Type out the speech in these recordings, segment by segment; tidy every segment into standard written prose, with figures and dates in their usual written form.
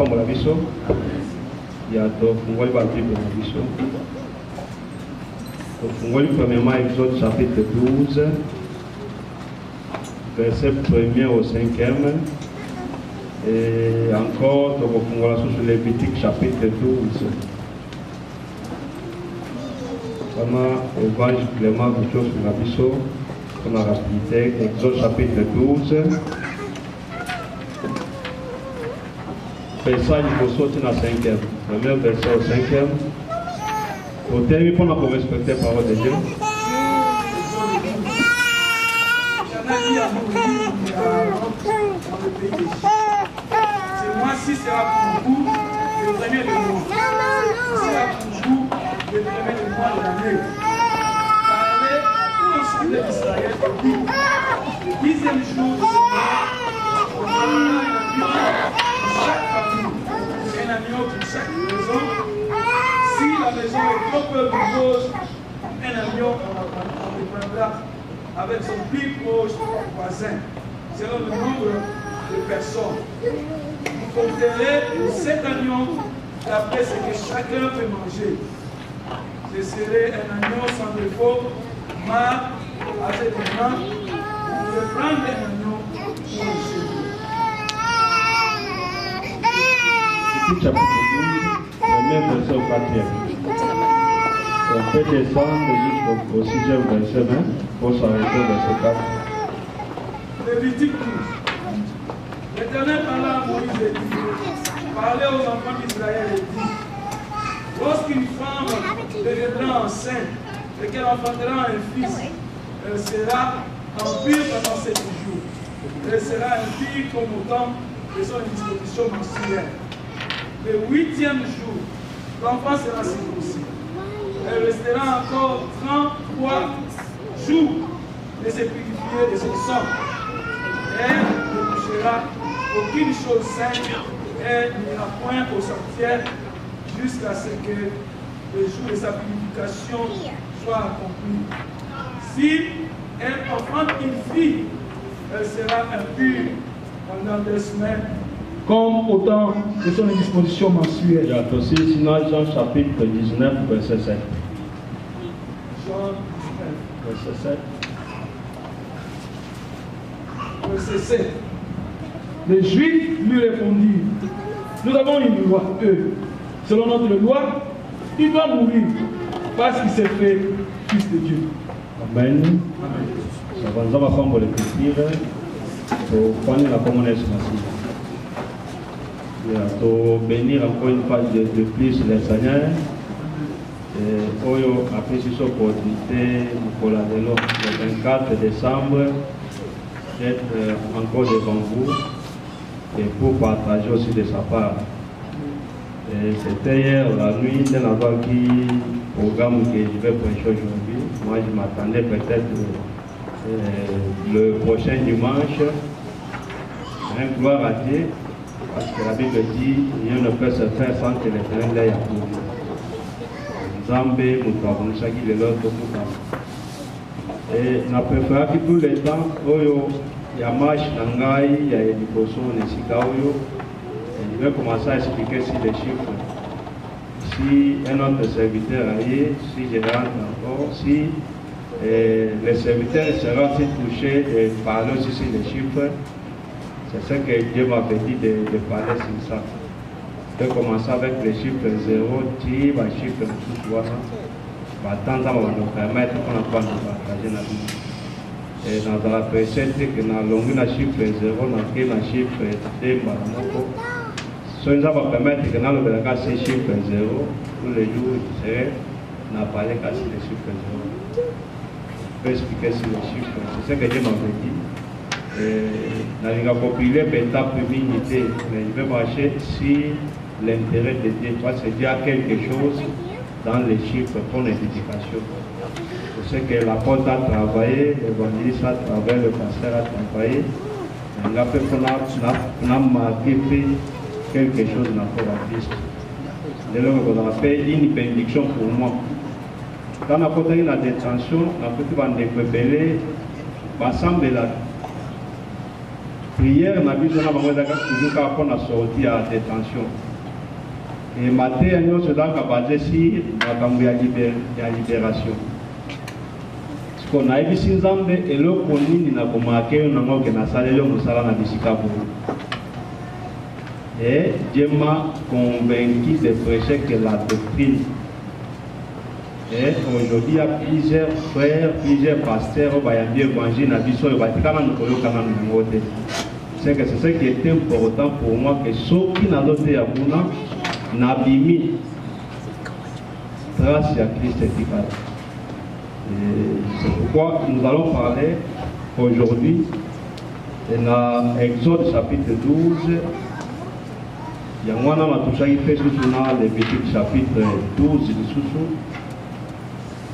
la biso. Il y a donc Fungoli va Bible la biso. Fungoli premièrement Exode chapitre 12, verset 1er au 5e. Et encore, donc Fungola sur Lévitique chapitre 12. Vraiment, évangile Clément, quelque chose sur la biso. On a rapidité, Exode chapitre 12. Verset il faut sortir dans 5e. Premier verset au 5e. Au terme, pour respecter la parole de Dieu. Ce mois-ci sera pour vous le premier du mois. Ce sera pour vous le premier du mois de l'année. Parlez à tout l'ensemble d'Israël et dit, le 10e jour de ce mois, on donnera un agneau pour chaque famille, un agneau pour chaque maison. Si la maison est trop peu nombreuse, un agneau on le prendra avec son plus proche voisin, selon le nombre de personnes. Vous compterez 7 agneaux d'après ce que chacun peut manger. Ce serait un agneau sans défaut, mâle, avec des mains. Vous pouvez prendre un agneau pour manger. Chapitre 12, premier verset au 4e. On peut descendre jusqu'au 6e verset pour s'arrêter au verset 4. Lévitique 12. L'Éternel parla à Moïse et dit, parlez aux enfants d'Israël et dit, lorsqu'une femme deviendra enceinte et qu'elle enfantera un fils, elle sera en pire pendant 7 jours. Elle sera impure comme autant de son disposition mensuelle. Le 8e jour, l'enfant sera circoncis. Elle restera encore 33 jours de se purifier de son sang. Elle ne touchera aucune chose sainte, elle n'ira point au sanctuaire jusqu'à ce que le jour de sa purification soit accompli. Si elle enfante une fille, elle sera impure pendant 2 semaines, comme autant de son indisposition mensuelle. Il y a aussi sinon Jean chapitre 19, verset 7. Jean 19, Verset 7. Verset 7. Les Juifs lui répondirent, nous avons une loi, selon notre loi, il doit mourir parce qu'il s'est fait fils de Dieu. Amen. Ça va nous avoir pour l'écriture pour prendre la communauté massive. Pour bénir encore une fois de plus les Seigneurs. Oyo après ce opportunité pour la le 24 décembre d'être encore devant vous et pour partager aussi de sa part. C'était hier la nuit d'un endroit qui programme que je vais prêcher aujourd'hui. Moi je m'attendais peut-être le prochain dimanche. Un gloire à Dieu. Parce que la Bible dit rien ne peut se faire sans que l'Éternel l'ait approuvé. Zambé, Moutouabon, Chaki, le lot, et on a préféré que tout le temps, il y a marche, il y a des poissons, je vais commencer à expliquer sur les chiffres. Si un autre serviteur arrive, si je rentre encore, si les serviteurs seront touchés et parler aussi sur les chiffres, c'est ce que Dieu m'a dit de parler sur ça. Je vais commencer avec les chiffres 0, 10, les chiffres sous 300. Tant ça va nous permettre qu'on puisse partager la vie. Et dans la précédente, on a longu le chiffre 0, on a pris le chiffre 2, ça nous va permettre que nous avons ces chiffres 0, tous les jours, on a parlé qu'à sur les chiffres 0. Je peux expliquer sur les chiffres, c'est ce que Dieu m'avait dit. Dans les populaires, l'étape unité, mais je vais marcher si l'intérêt de Dieu, c'est Dieu a quelque chose dans les chiffres pour l'édification. C'est que l'apôtre a travaillé, l'évangéliste a travaillé, le pasteur a travaillé. On a fait qu'on a marqué quelque chose dans la Christ. C'est là qu'on a fait une bénédiction pour moi. Quand on a fait une détention, on a fait un découpé, ensemble là. prière na biso na bango ezaka toujours pour na sortir à détention. Et matin nous se donc basé sur makambo ya libération. Ce qu'on a vu si Nzambe eloko nini na komake na ngoke na salelo musala na bisika bo. Et Dieu m'a convaincu de prêcher que la doctrine. Et aujourd'hui, il y a plusieurs frères, plusieurs pasteurs qui ont dit l'évangile à Bissau et c'est que c'est ce qui est important pour moi, que ceux qui n'ont pas été à Bouna n'abîment grâce à Christ et c'est pourquoi nous allons parler aujourd'hui dans Exode chapitre 12. Il y a un qui fait sous le petit chapitre 12 sous.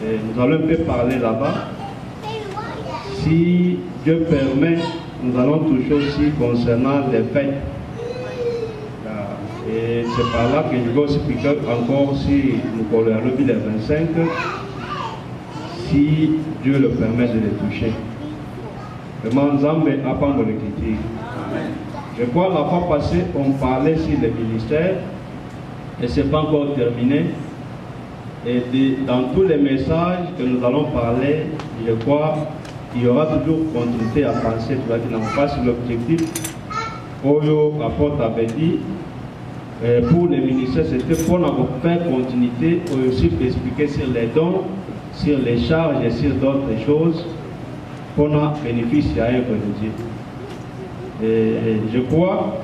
Nous allons un peu parler là-bas. Si Dieu permet, nous allons toucher aussi concernant les fêtes. Et c'est par là que je vais expliquer encore si nous collons le 25, si Dieu le permet de les toucher. Vraiment, Nzambe apprendre le critique. Je crois la fois passée, on parlait sur les ministères et ce n'est pas encore terminé. Et dans tous les messages que nous allons parler, je crois qu'il y aura toujours continuité à penser dans face l'objectif. Oyo apporte avait dit pour les ministères, c'était pour faire continuité, aussi expliquer sur les dons, sur les charges et sur d'autres choses pour bénéficier à œuvre de Dieu. Et je crois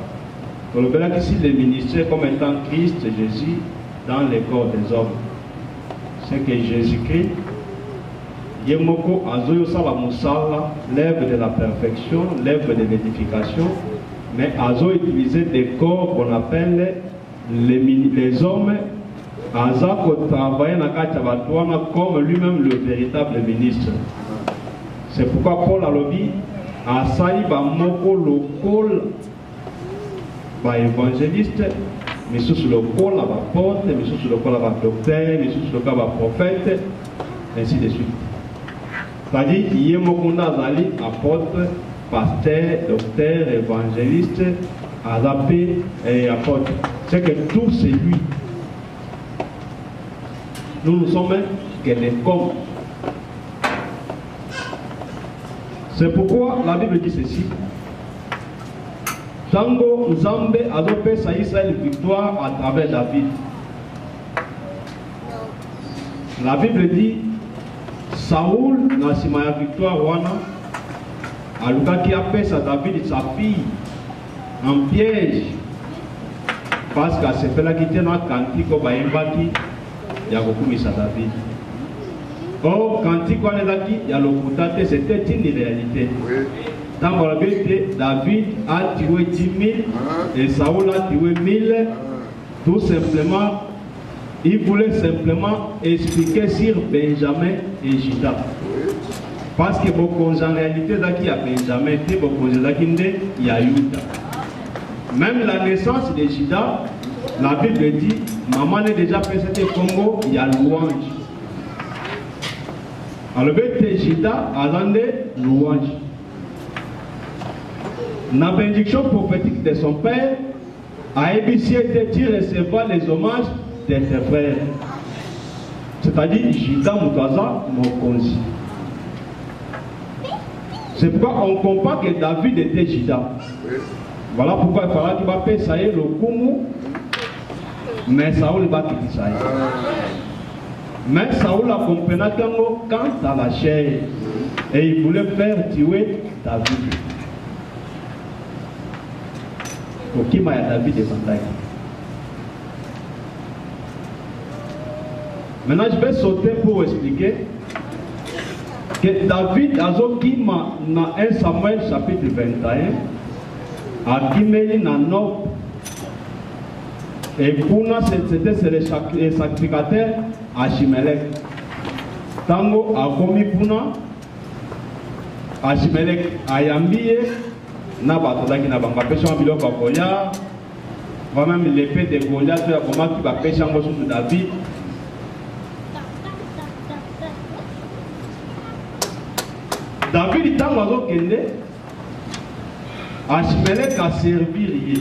que le verra ici les ministères comme étant Christ et Jésus dans les corps des hommes. C'est que Jésus-Christ, Yemoko Azoyo Sala Moussala, l'œuvre de la perfection, l'œuvre de l'édification, mais Azo utilisait des corps qu'on appelle les hommes, Azako travaillait dans Kachabatoana comme lui-même le véritable ministre. C'est pourquoi Paul a dit, Asali Bamoko Lokol, évangéliste, mais sous le col à la porte, mais sous le col à la docteur, mais sous le col à la prophète, ainsi de suite. C'est-à-dire qu'il y a Mokunda Zali, apôtre, pasteur, docteur, évangéliste, azapé et apôtre. C'est que tout c'est lui. Nous sommes que les corps. C'est pourquoi la Bible dit ceci. Tango Nzambe adopé sa Israël victoire à travers David. La Bible dit Saoul n'a pas victoire wana aluka qui a fait sa David sa fille en piège parce qu'à ce fait là qui était dans cantique au Bayembaki il y a beaucoup mis sa David. Or cantique on est là qui il y a le coutaté c'était une réalité. Dans la Bible, David a tué 10 000 et Saoul a tué 1000. Tout simplement, il voulait simplement expliquer sur Benjamin et Juda. Parce que beaucoup en réalité, il y a Benjamin, il y a Juda. Même la naissance de Juda, la Bible dit, maman a déjà fait ce Congo, il y a louange. Alors, Juda a donné louange. La bénédiction prophétique de son père a émission de recevoir les hommages de ses frères. C'est-à-dire Juda Moutaza Mokonzi. C'est pourquoi on comprend que David était Juda. Voilà pourquoi il fallait qu'il va payer Saïd le Koumou, mais Saoul va quitter Saïd. Mais Saoul a compris quant à la chair et il voulait faire tuer David. Pour qui m'a David de bataille. Maintenant, je vais sauter pour expliquer que David a dit dans 1 Samuel chapitre 21, a dit dans Nob, et pour nous, c'était le sacrificateur Achimelech. Tango a commis pour nous, Achimelech a yambié. Na batozaki na banga pesa biloko koya vraiment l'épée de Goliath ya comment tu vas pêcher en sous David. David tango azokende Achimelech a servi.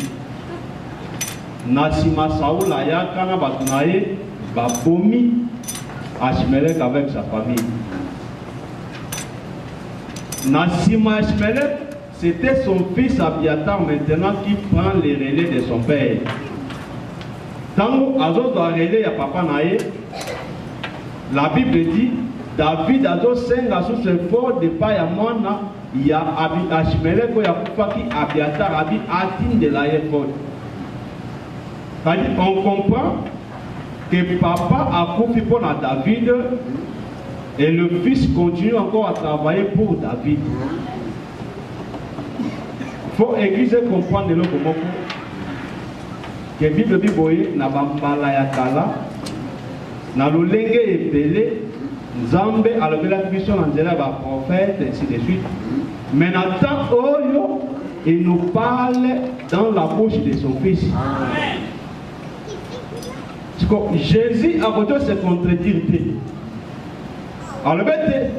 Nasima Saoul aya kana batunaye babomi Achimelech avec sa famille. Nasima Achimelech, c'était son fils Abiatar maintenant qui prend les relais de son père. Tant Azo doit relais à papa naye, la Bible dit David Azo senga sous ce fort de pas ya mwana ya Achimelech ko ya kufaki Abiatar abi atin de la effort. On comprend que papa a confié pour David et le fils continue encore à travailler pour David. Il faut l'église comprendre le comment que la Bible dit na bambala ya kala na lolenge epele Nzambe a levé la mission en disant ba prophète ainsi de suite. Mais Nathan Oyo il nous parle dans la bouche de son fils. Amen. Jésus a voulu se contredire. Alors,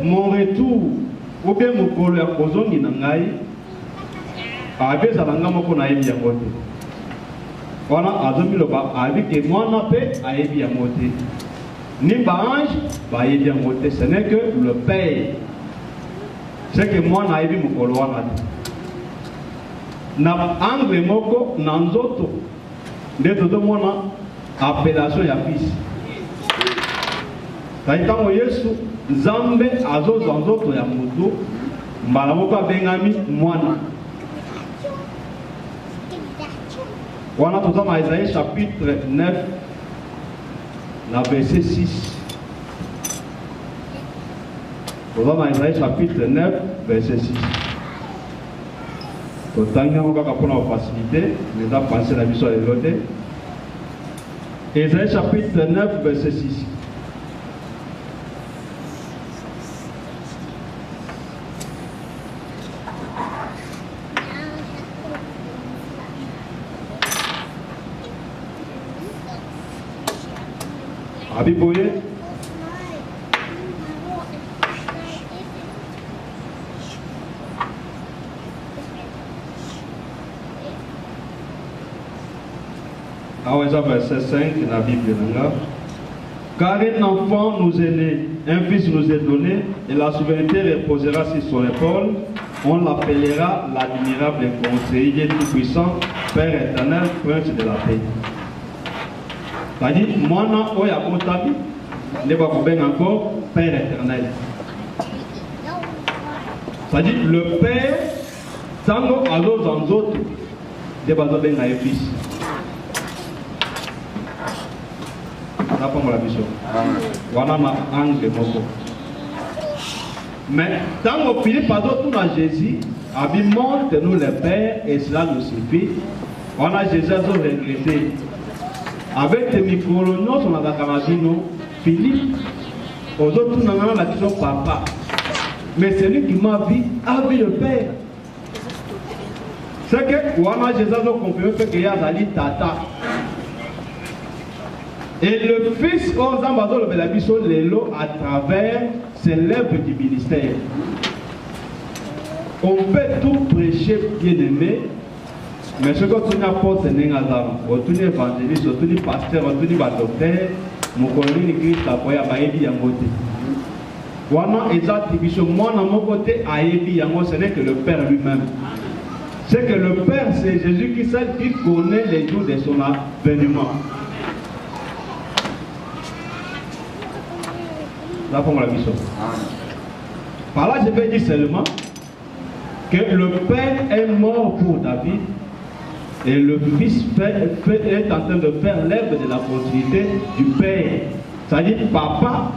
mon retour, ou bien mon colère, aux hommes qui n'ont pas eu, avec ça, on a bien voté. On a avec moi, on a bien voté. Ni ange, va bien voté. Ce n'est que le Père. C'est que moi, on a bien mon colère. Na angle moko, nanzoto, de tout monde. Appellation ya fils. Taïtango Yesu, Zambe azo zanzoto ya mutu, mbalamoka bengami mwana. Wana tout dans Isaïe chapitre 9, la verset 6. Tout dans Isaïe chapitre 9, verset 6. Autant qu'il y a une facilité, nous avons pensé la mission de l'autre. Isaïe chapitre 9, verset 6. Abiboye. Verset 5 dans la Bible. Car un enfant nous est né, un fils nous est donné, et la souveraineté reposera sur son épaule. On l'appellera l'admirable conseiller tout-puissant, Père éternel, Prince de la paix. C'est-à-dire, moi, je suis encore Père éternel. C'est-à-dire, le Père, tango à l'autre, de fils. La mission. Voilà ma angle moko. Mais tant qu'on finit par tout à Jésus, montre nous le Père et cela nous suffit. On a Jésus à regretter. Avec les micros, nous on a Camarino, Philippe, aux autres nous avons la question papa. Mais celui qui m'a vu a vu le Père. C'est que on a Jésus à confirmer que il y a Zali Tata. Et le Fils, à travers ses lèvres du ministère. On peut tout prêcher, bien aimé, mais ce que tu n'as pas, c'est un évangéliste, un pasteur, un docteur, mon collègue Christ a fait un baïbi à côté. Voilà, exactement. Moi, dans mon côté, ce n'est que le Père lui-même. C'est que le Père, c'est Jésus qui connaît les jours de son avènement. Là, pour la mission. Par là, je vais dire seulement que le Père est mort pour David et le Fils est en train de faire l'œuvre de la continuité du Père. C'est-à-dire, papa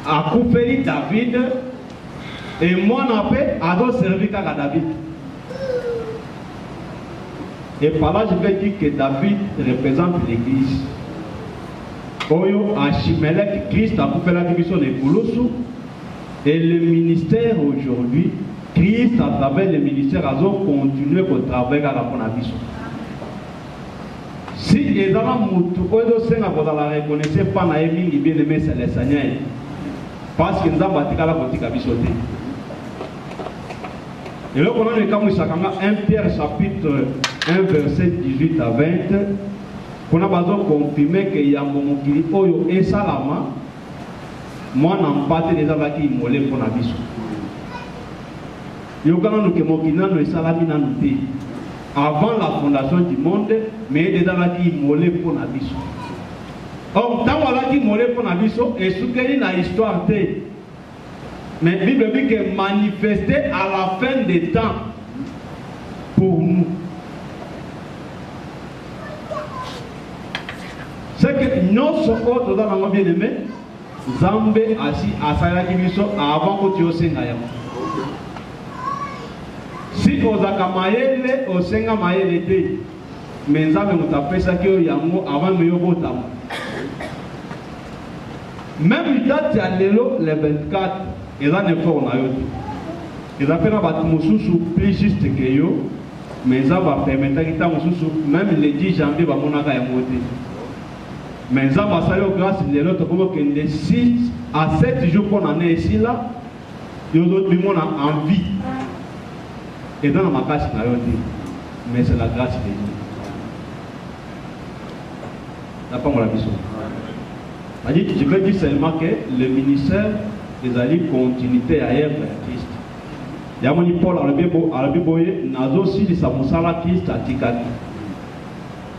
a coupé David et moi, a servi à David. Et par là, je vais dire que David représente l'Église. Oyo Achimelech, Christ a fait la division des Koulossou. Et le ministère aujourd'hui, Christ à travers le ministère a continué au travail à la Ponabison. Si les gens ne reconnaissent pas na Émile, bien aimé, c'est les Seigneurs. Parce qu'ils ont bâti la politique à bisoter. Et là, on a le cas où 1 Pierre chapitre 1 verset 18 à 20. On a besoin de confirmer qu'il y a un moment qui dit Oyo et Salama. Moi, je n'ai pas déjà qui molé pour la vie. Il y a un qui est Salami avant la fondation du monde, mais déjà qui est molé pour la vie. Or, tant qu'on a molé pour la vie, et ce qu'il y a dans l'histoire, mais la Bible dit que manifesté à la fin des temps pour nous. C'est que nous sommes autres dans le bien aimé, Zambé assis à Salaki avant que tu aies un. Si vous avez un senga maïle, mais Zambé nous a fait ça qui est avant de me voter. Même date à l'élo, le 24, ils ont un effort. Ils ont fait un plus juste que yo, mais ils ont permettre que même le 10 janvier, ils vont faire un vote. Mais ils ont fait grâce à l'autre, comme de 6 à 7 jours qu'on en est ici là, ils ont en vie. Et dans ma casse, mais c'est la grâce de Dieu. La pas la vision. Je veux dire seulement que le ministère des alliés continuité à être Christ. Il y a mon Paul à la Bible, n'a aussi dit ça, Moussala Christ à Tikaki.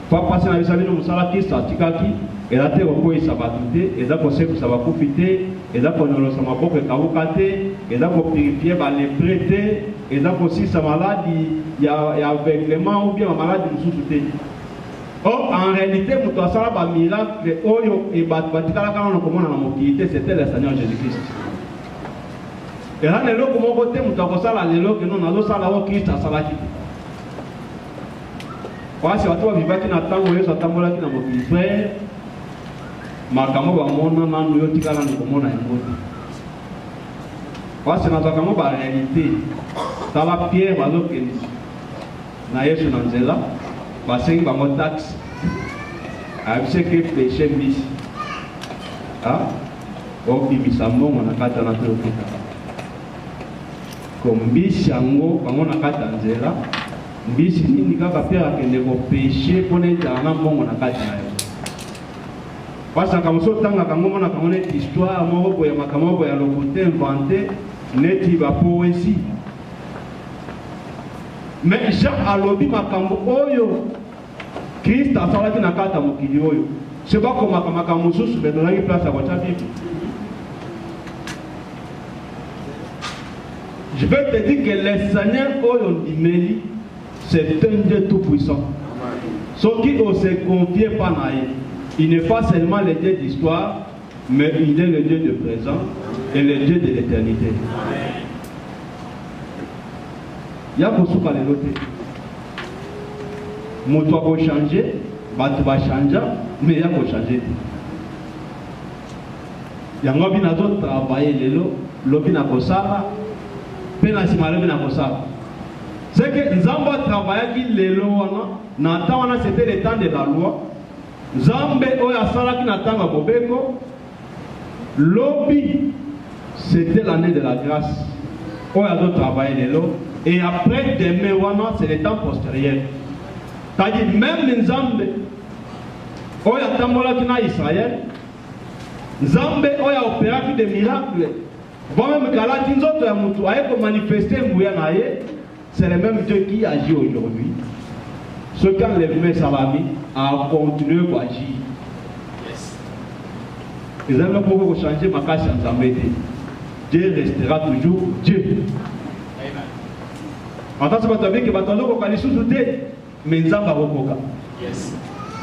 Pour passer dans les salles de Moussala Christ à Tikaki, et la terre au ça va douter, et là, pour ça va profiter, et là, pour nous, ça va pas carocater, et là, pour purifier, les prêter, et là, aussi, sa maladie, il y a aveuglement ou bien la maladie de sous-souté. Or, en réalité, un miracle, et c'était le Seigneur Jésus-Christ. Et là, les gens qui ont voté, les gens qui ont voté, Christ a salaki. Parce que tu as vu que tu as vu frère, makamo bamona nanu yo tikala ndikomona emote. Parce que na takamo ba réalité. Tala Pierre bazokeni. Na Yesu na nzela, basengi bango taxe. Abise ke péché mbisi. Ah? O bibisa mbongo na kata na tokita. Ko mbisi yango bango na kata nzela. Mbisi nini kaka Pierre akende ko péché pona etana mbongo na kata na yo. Parce que quand on a une histoire, on a inventé, n'est-il pas poésie. Mais Jean a lobby makambo oyo Christ a salaki na kata mokili oyo. C'est pas comme makambo sous mais dans la place à votre Bible. Je vais te dire que le Seigneur oyo Ndimeli, c'est un Dieu tout puissant. Ce qui se confie pas naïe. Il n'est pas seulement le Dieu d'histoire, mais il est le Dieu de présent et le Dieu de l'éternité. Il y a beaucoup de choses. Moto va changer, Batu va changer, mais il y a beaucoup changer. Il y a beaucoup de travailler, l'objet n'a pas ça, pénasima l'objet n'a pas ça. C'est que nous avons travaillé les lois, c'était le temps de la loi. Zambe oya salaki na tanga bobeko lobby c'était l'année de la grâce oya do travailler lelo et après demain wana c'est le temps postérieur c'est-à-dire même Nzambe oya tambolaki na Israël Nzambe oya opéraki des miracles bon même kalati nzoto ya mutu aye ko manifester mbuya na ye c'est le même Dieu qui agit aujourd'hui. Ce quand les Salami a continué à agir. Ils ont beaucoup changé ma casse en Zambédé. Dieu restera toujours Dieu. En tant que Batavé, que Batalo Kokali sous-souté, mais Nzamba Rokoka.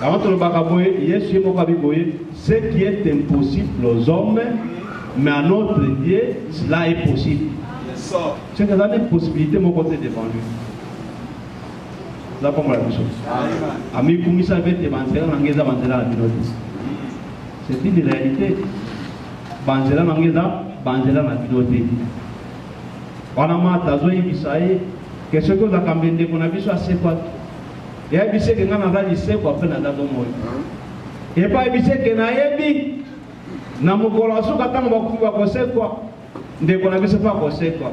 Avant de le bagaboyer, ce qui est impossible aux hommes, mais à notre Dieu, cela est possible. C'est que ça a une possibilité, mon côté devant lui. C'est une réalité. Banzela Nangeza, Banzela Nabidote. Wanama Tazoï Bisaï, qu'est-ce que vous avez cambié qu'on a vu sur assez quoi? Et à Bissé que n'a pas dit c'est quoi, peine à la domo. Et pas Bissé que n'a ébi. Namokolasu Katanga Bakuba Kosé quoi. Dès qu'on a vu ce pas Kosé quoi.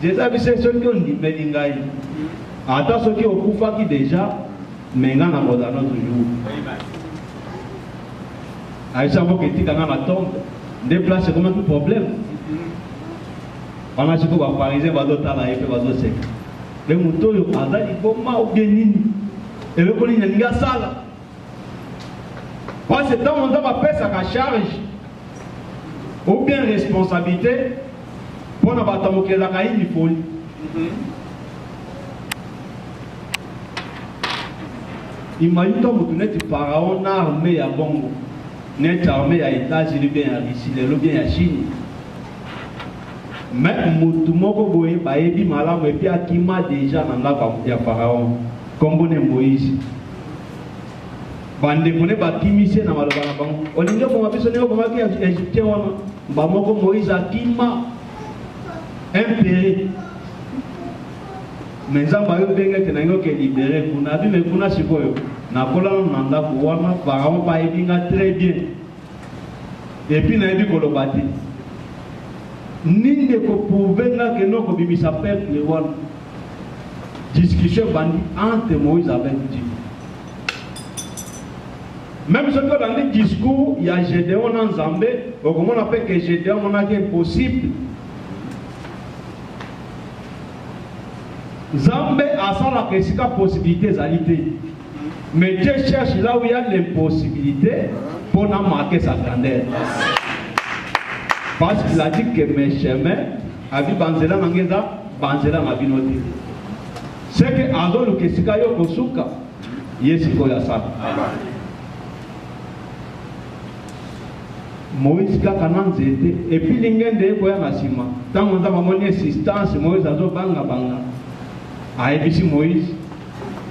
Déjà, c'est ce qui ont dit, mais attends, ceux qui ont coupé déjà, mais il y a un autre jour. Aïcha, vous qui dans la tombe, déplace c'est comme un problème. On a dit que les Parisiens vont d'autres à la épée, vont d'autres secs. Les moutons, ils vont mal ou bien nini. Et le colline, il y a ça là. Parce que tant on va faire sa charge, ou bien responsabilité, pour ne pas t'amoquer la caïne, il faut. Il m'a dit que vous êtes pharaon armé à Bongo. Net armé à États-Unis, bien à Russie, bien à Chine. Mais Moutoumoko Boye, Baebi Malam, et puis Akima déjà dans la pharaon, comme Moïse. Bande Bone Bakimise dans la Bango. On dit que vous m'avez sonné au moment qui est égyptien, Bamoko Moïse Akima, impéré. Mais ça va bien que nous sommes libérés. Vous n'avez vu, mais vous n'avez pas vu. Pharaon va très bien. Et puis, nous avons vu que nous avons ni ne pouvons que nous avons peuple. Discussion entre Moïse avec Dieu. Même si dans le discours, il y a Gédéon en Zambé, comment on appelle que Gédéon est impossible. Zambé a ça la possibilité d'alité. Mais Dieu cherche là où il y a l'impossibilité pour nous marquer sa grandeur. Parce qu'il a dit que mes chemins, Abi Banzela Nangeza, Banzela Mabinote. C'est que Azol Kesika Yokosuka, Yesiko Yasa. Moïse Kakanan Zete, et puis l'ingen de Koya Nasima. Tant qu'on a mon assistance, Moïse Azo Banga Banga. A ebisi Moïse,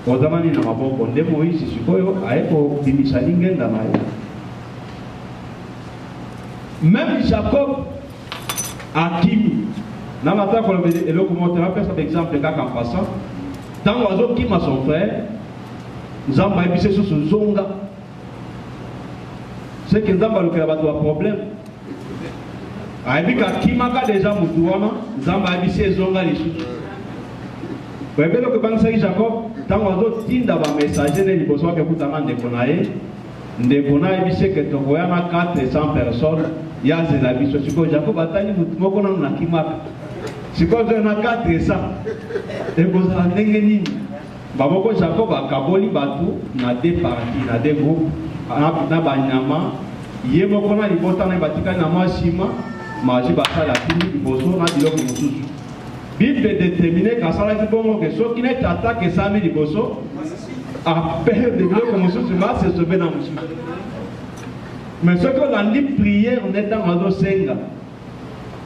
Ozamani na maboko nde Moïse sikoyo aeko bimisa lingenda naye. Même Jacob Akimi, na mata ko le eloko montre la personne exemple kaka en passant. Tant oiseau qui m'a son frère, Nzamba ebisi sur zonga. C'est que Nzamba le kaba doit problème. Aibika kimaka déjà mutuwana, Nzamba ebisi zonga les sous. Vous savez que Bansaki Jacob, tant que tinda va messager les besoins que vous avez de Bona et que tu vois 400 personnes, il y a des habits. Si vous Jacob attendez, vous avez un kimak. Si vous avez 400, et vous avez un nini. Baboko Jacob a Kaboli Batou, na des parties, na des groupes, na Banyama, Yemokona, il botte en Batika, na Mashima, Maji Bata, la Tini, il bosse, na Dilok Moussou. Bible est déterminé quand ça va être bon que ceux qui n'est attaqué ça met du bosso à perdre des blocs comme ça c'est sauvé dans le mais ce qu'on a dit prière on est dans Mado Senga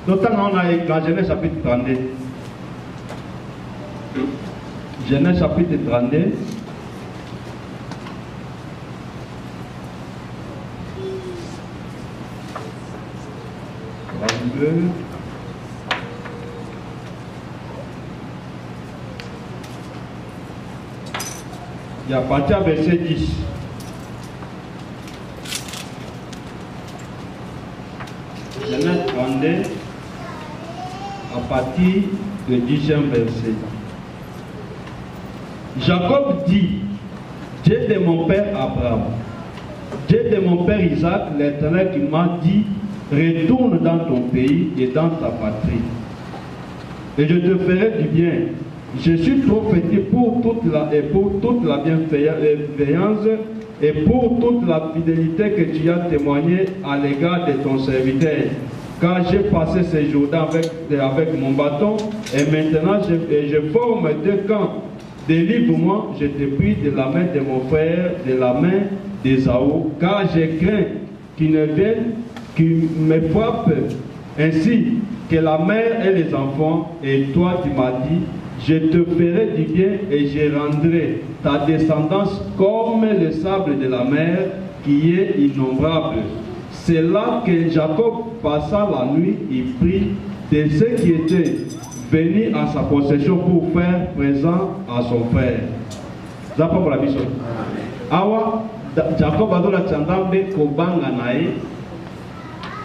d'autant on a la Genèse chapitre 32 Genèse chapitre 32 il y a parti à verset 10. Genèse 32, à partir du 10e verset. Jacob dit, Dieu de mon père Abraham, Dieu de mon père Isaac, l'Éternel qui m'a dit, retourne dans ton pays et dans ta patrie, et je te ferai du bien. Je suis trop petit pour toute la bienveillance et pour toute la fidélité que tu as témoignée à l'égard de ton serviteur. Car j'ai passé ces jours-là avec mon bâton et maintenant je forme deux camps. Délivre-moi, je te prie, de la main de mon frère, de la main d'Ésaü, car j'ai craint qu'il ne vienne, qu'il me frappe ainsi que la mère et les enfants. Et toi, tu m'as dit, je te ferai du bien et je rendrai ta descendance comme le sable de la mer qui est innombrable. C'est là que Jacob passa la nuit et prit de ceux qui étaient venus à sa possession pour faire présent à son frère. Zapa pour la mission. Awa Jacob a donné la tchandambe kobanga nae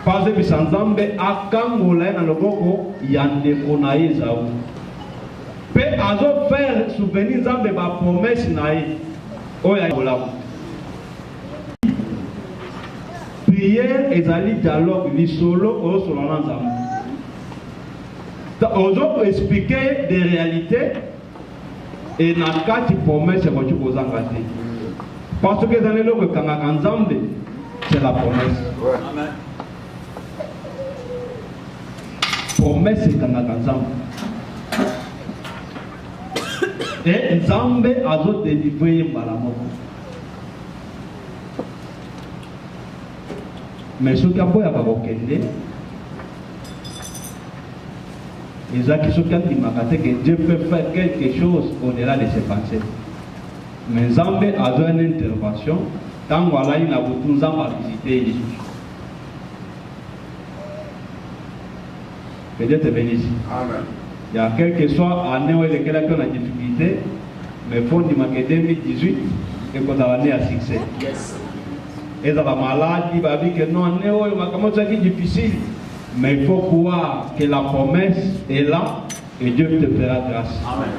Parce que Nzambe akangola na loboko ya ndeko na ye Esaü. Pe azo faire souvenir Nzambe ba promesse na ye. Oya bolamu. Prière ezali dialogue li solo o solo na Nzambe. Ozo expliquer des réalités et na kati promesse ko tukozanga te. Parce que dans le logo kanga Nzambe c'est la promesse. Amen. Promesse kanga Nzambe. Et Nzambe azo délivrer malamoko. Mais ce qui a beau y avoir okende, ils ont que Dieu peut faire quelque chose au-delà de ses pensées. Mais Nzambe a donné une intervention tant voilà il a beaucoup Nzambe à visiter. Peut-être venir ici. Amen. Il y a quel que soit année où il y a une difficulté, mais il faut dire que 2018 et qu'on a année à succès. Yes. Et dans la maladie, il va dire que non, année où il est difficile. Mais il faut croire que la promesse est là et Dieu te fera grâce. Amen.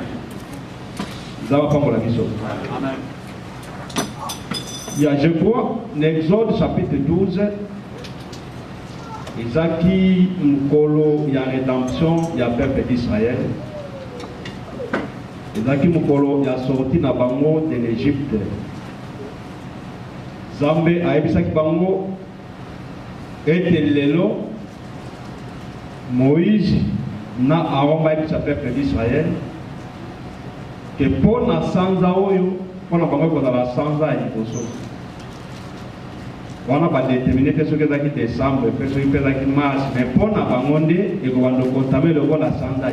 Nous allons prendre la mission. Amen. Il y a, je crois, l'Exode chapitre 12. Isaki Mukolo, il y a rédemption, il y a peuple d'Israël. Isaki Mukolo, il y a sorti na bango de l'Égypte. Zambé a ebisaki bango ete lelo Moïse na Aaron ba ebisa peuple d'Israël que pour na sanza oyo pour na bango kozala sanza ya liboso. On va déterminer que ce qui est décembre, que ce qui est mars, mais pour la bangonde, et qu'on va contaminer le vol à Sanda.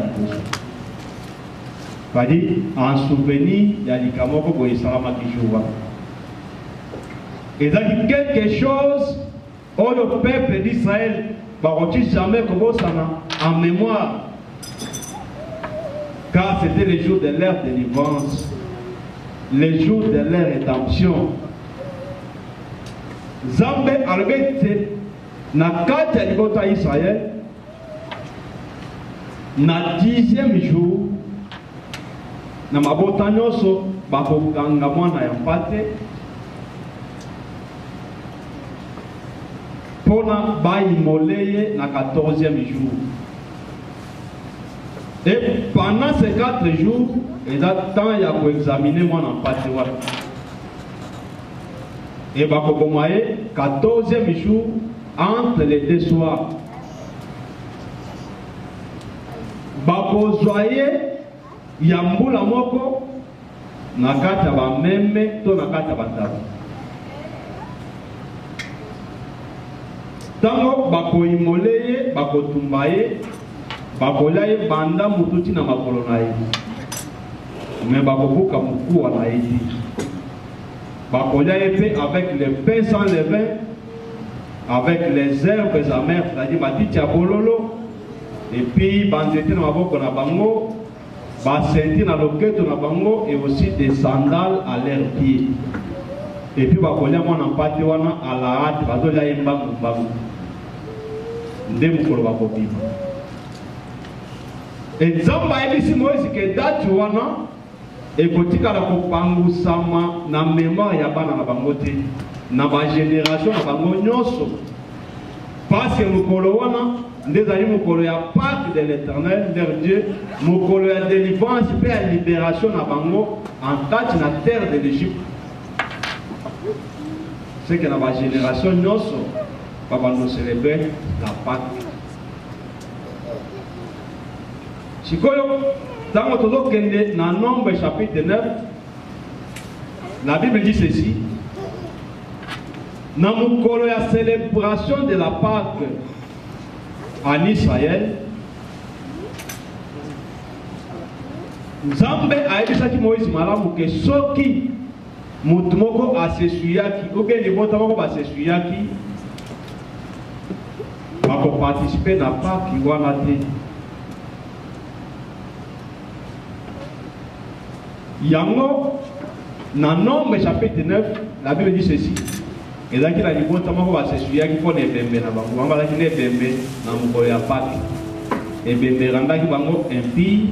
C'est-à-dire, en souvenir, il y a des camons pour les salama qui jouent. Et donc, quelque chose, où le peuple d'Israël va retirer jamais comme ça en mémoire. Car c'était les jours de leur délivrance, les jours de leur rédemption. Zambé alobete na kati ya libota ya Israël na 10e jour na mabota nyonso bakokanga mwana ya mpate pona baimoleye na 14e jour. Et pendant ces 4 jours, il y a temps ya koexaminer mwana mpate wana. Et bakobomaye 14e jour entre les deux soirs. Bakozwaye yambula moko na kata ba meme to na kata bataba. Tango bakoimoleye bakotumbaye bakolaye banda mututi na makolo na ye. Mais bakobuka mukuwa na ye. Avec les pains sans levain, avec les herbes amères, c'est-à-dire Batitia Bololo, et puis Banzete na Maboko na Bango, Basenti na Loketo na Bango, et aussi des sandales à leurs pieds. Et puis Bakolia Mwana Mpatiwana à la hâte, Bazolia Yembangu Bangu. Ndemukolo Bakobi. Et Zamba Ebisi Moïse que date wana, et kotika la kopangu sama na mémoire ya bana na bango te na ba génération na bango nyonso parce que mukolo wana ndezali mukolo ya Pâques de l'Éternel leur Dieu mukolo ya délivrance pe ya libération na bango en kati na terre de l'Égypte. C'est que na ba génération nyonso ba bando célébrer la Pâques. Chikoyo dans le Nombre chapitre 9, la Bible dit ceci. Dans la célébration de la Pâque en Israël, Nzambe a dit Moïse malamu que soki mutumoko asesuyaki ou bien libota moko basesuyaki bako participer na Pâque wana te. Yango, dans Nombre chapitre 9, la Bible dit ceci. Et là, il a dit que c'est celui qui faut les bébés. On va les bébés dans le Mokoya Park. Et bébé Randa qui va impie.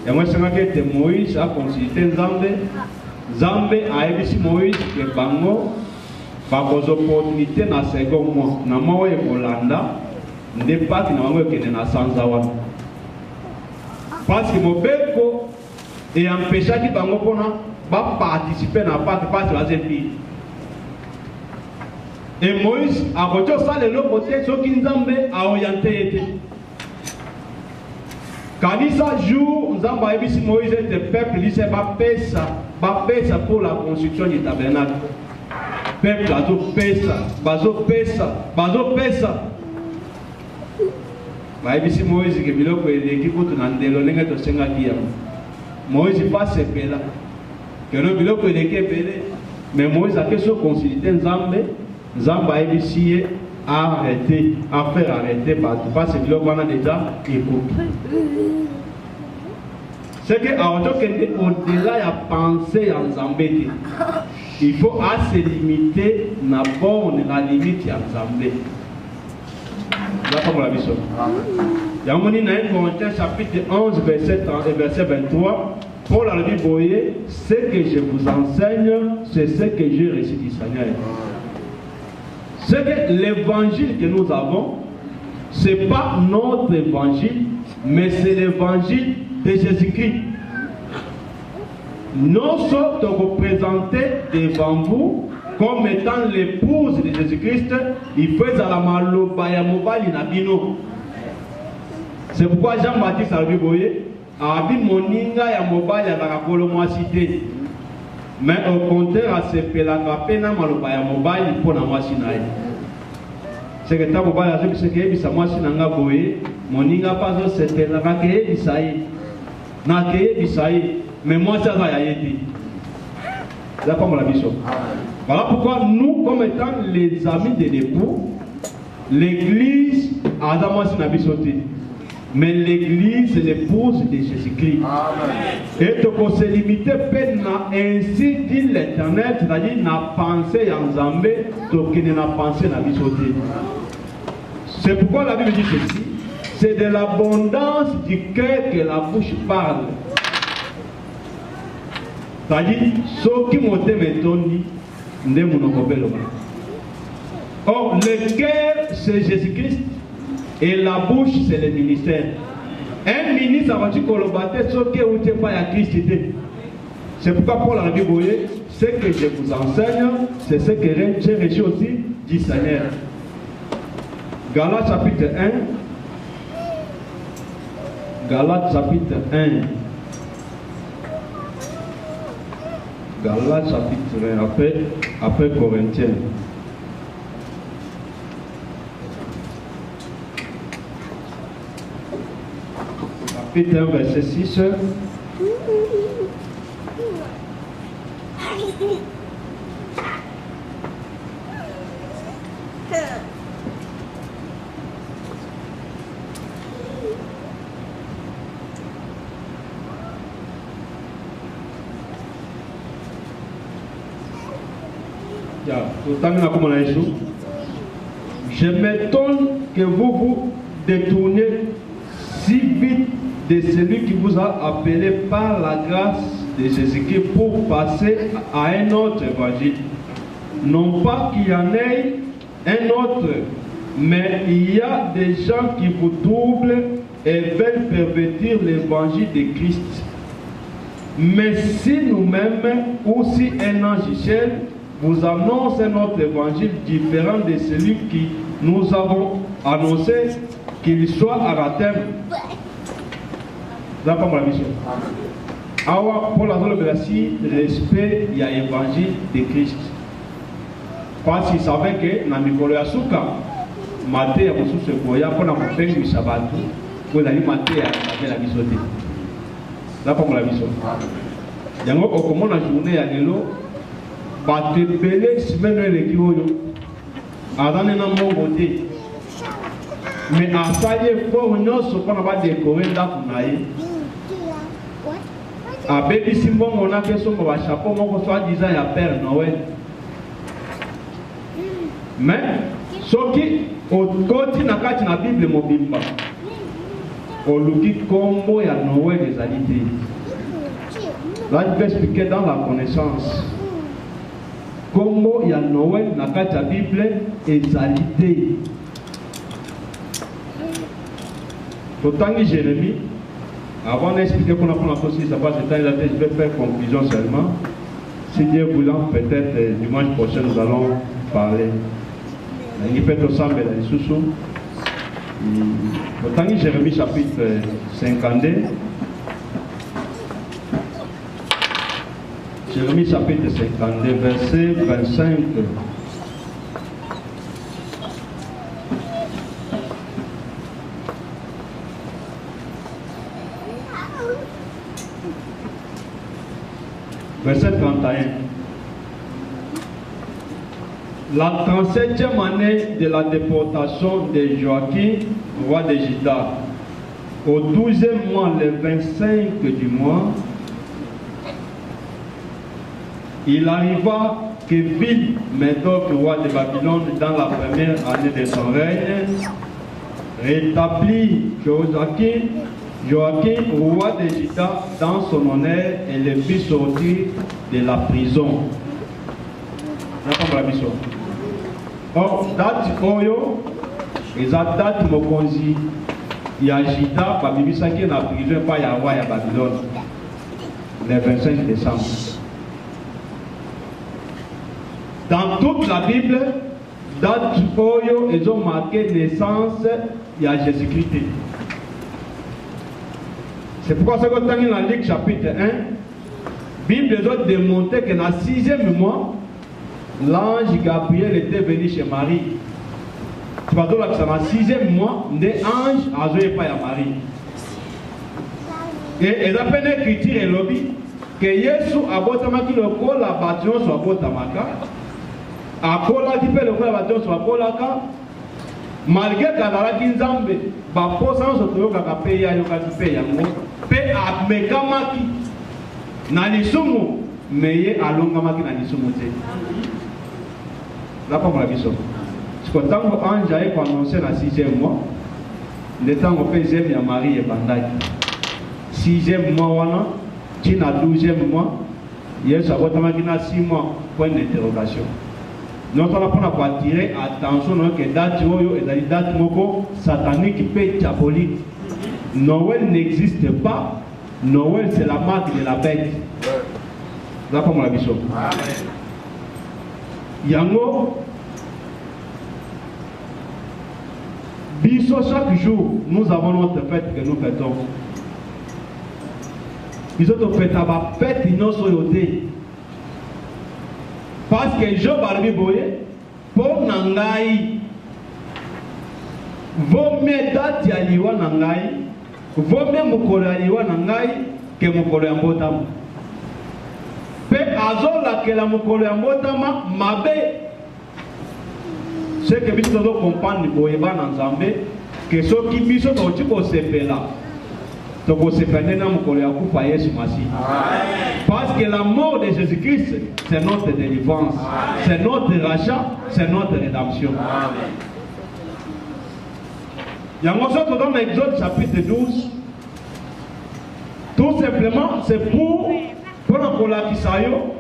Et moi, je sais que Moïse a consulté Zambé. Zambé a évidé Moïse que Bango va aux opportunités dans le second mois. Dans le mois de Bolanda, ne pas qu'il n'y a pas de Sanzawan. Parce que mon béco est empêché qu'il va participer dans le parc parce que c'est pays. Et Moïse a reçu ça de l'autre côté, ce qui a orienté. Quand il jour, nous avons vu si Moïse était peuple, il s'est fait ça pour la construction du tabernacle. Peuple a tout fait ça. Si Moïse qui est venu l'équipe pour Moïse n'est pas séparé là. Mais Moïse a question consulté Zambé a essayé à arrêter, à faire arrêter parce que l'homme a déjà écouté. C'est qu'au-delà de penser en Zambé, il faut se limiter à la limite en Zambé. Il y a un Corinthiens chapitre 11, verset 23. Paul a dit, voyez, ce que je vous enseigne, c'est ce que j'ai reçu du Seigneur. C'est que l'évangile que nous avons, ce n'est pas notre évangile, mais c'est l'évangile de Jésus-Christ. Nous sommes représentés devant vous comme étant l'épouse de Jésus-Christ. Il fait à la malobaya mobali nabino. C'est pourquoi Jean-Baptiste a dit, voyez, Abi moninga ya mobali ya nakakolo mwasite. Mais au contraire, à ce pelaka pena malobaya mobali pour la mwasinaï. C'est que ta mobali a dit que c'est que bisa mwasinanga boye, moninga pas au se pelaka que bisaï. Na que bisaï, mais moi ça va y aider. Là pas la mission. Voilà pourquoi nous, comme étant les amis de l'époux, l'église a d'amwasina bisoté. Mais l'église est l'épouse de Jésus-Christ. Et donc, se limiter ainsi dit l'Éternel, c'est-à-dire n'a pensé en Zambé, donc il n'a pensé dans la bisoté. C'est pourquoi la Bible dit ceci. C'est de l'abondance du cœur que la bouche parle. C'est-à-dire, ce qui m'ont dit, ne m'ont pas. Or, le cœur, c'est Jésus-Christ. Et la bouche, c'est le ministère. Un ministre a dit qu'on le battait, sauf qu'il n'y a pas à Christ. C'est pourquoi Paul a dit, voyez, ce que je vous enseigne, c'est ce que j'ai reçu aussi du Seigneur. Galates chapitre 1. Galates chapitre 1. Galates chapitre 1, après Corinthiens. Chapitre 1, verset 6. Je m'étonne que vous vous détournez si vite de celui qui vous a appelé par la grâce de Jésus-Christ pour passer à un autre évangile. Non pas qu'il y en ait un autre, mais il y a des gens qui vous troublent et veulent pervertir l'évangile de Christ. Mais si nous-mêmes, ou si un ange ciel vous annonce un autre évangile différent de celui qui nous avons annoncé, qu'il soit anathème. Là, pas la mission. Alors, pour la zone de la respect, il y a l'évangile de Christ. Parce qu'il savait que dans le Mikolo Yasuka, Maté a reçu ce boya pour la faire du sabbat. Pour la Maté a la mission. Là, pas la mission. Il y a un comment la journée à l'élo. Parce que Bélé, semaine de Kioyo, avant de nous voter. Mais à ça, il faut nous pas décorer d'Akunaï. À Baby Simon, on a fait son chapeau, on soit disant à Père Noël. Mais ce qui côté na kati na Bible mobimba oluki kombo ya Noël les alités. Là je vais expliquer dans la connaissance kombo ya Noël na kati ya Bible les alités. Totangi Jérémie, avant d'expliquer qu'on a pris la possibilité, ça passe le temps, je vais faire conclusion seulement. Si Dieu voulant, peut-être dimanche prochain, nous allons parler. Il peut être ensemble dans les sous-sous. Totangi Jérémie, chapitre 52. Jérémie, chapitre 52, verset 25. Verset 31. La 37e année de la déportation de Joachim, roi de Juda, au 12e mois, le 25 du mois, il arriva que Vil Médoc, roi de Babylone, dans la première année de son règne, rétablit Joachim, roi de Juda, dans son honneur et le fit sortir de la prison. Or, date oyo, ils ont date mokonzi, il y a Juda, babibisaki na prison, pas ya roi ya Babylone, le 25 décembre. Dans toute la Bible, date oyo, ils ont marqué naissance, il y a Jésus-Christ. C'est pourquoi ce que dans la Luc chapitre 1, la Bible a démontré que dans le 6e mois, l'ange Gabriel était venu chez Marie. Tu vas dire que dans le 6e mois, l'ange a joué par Marie. Et ils appellent l'écriture et lobby que Jésus a botamaki le col la bâtiment sur botamaka. A kola qui fait le col la bâtiment sur kolaka. Malgré que les Nzambe, ba posa so to yoka pe ya yoka pe yango pe amekamaki na lisumu meye alongamaki na lisumu te. Là comme la biso. Ce que tango ange a annoncé na 6e mois, le temps au 1e ya Marie et bandaki. 6e mois wana, ti na 12e mois, Yesu abotamaki na 6 mois, point d'interrogation. Nous allons attirer attention que date oyo est une date moko satanique et diabolique. Noël n'existe pas. Noël c'est la marque de la bête. Là comme la biso. Yango biso chaque jour nous avons notre fête que nous fêtons. Biso to fêta ba fête inoso yote. Parce que Job a dit, pour Nangai, vaut mieux date ya liwa Nangai, vaut mieux mukolo ya liwa Nangai que mukolo ya mbotama. Pe azola que la mukolo ya mbotama mabe. Ce que biso doit comprendre boyeba na Nzambe que ce qui biso to tiko sepela. Toko sepela na mukolo ya kufa Yesu Masi. Parce que la mort de Jésus-Christ, c'est notre délivrance, c'est notre rachat, c'est notre rédemption. Il y a un autre dans l'Exode chapitre 12. Tout simplement, c'est pour la Kisayo,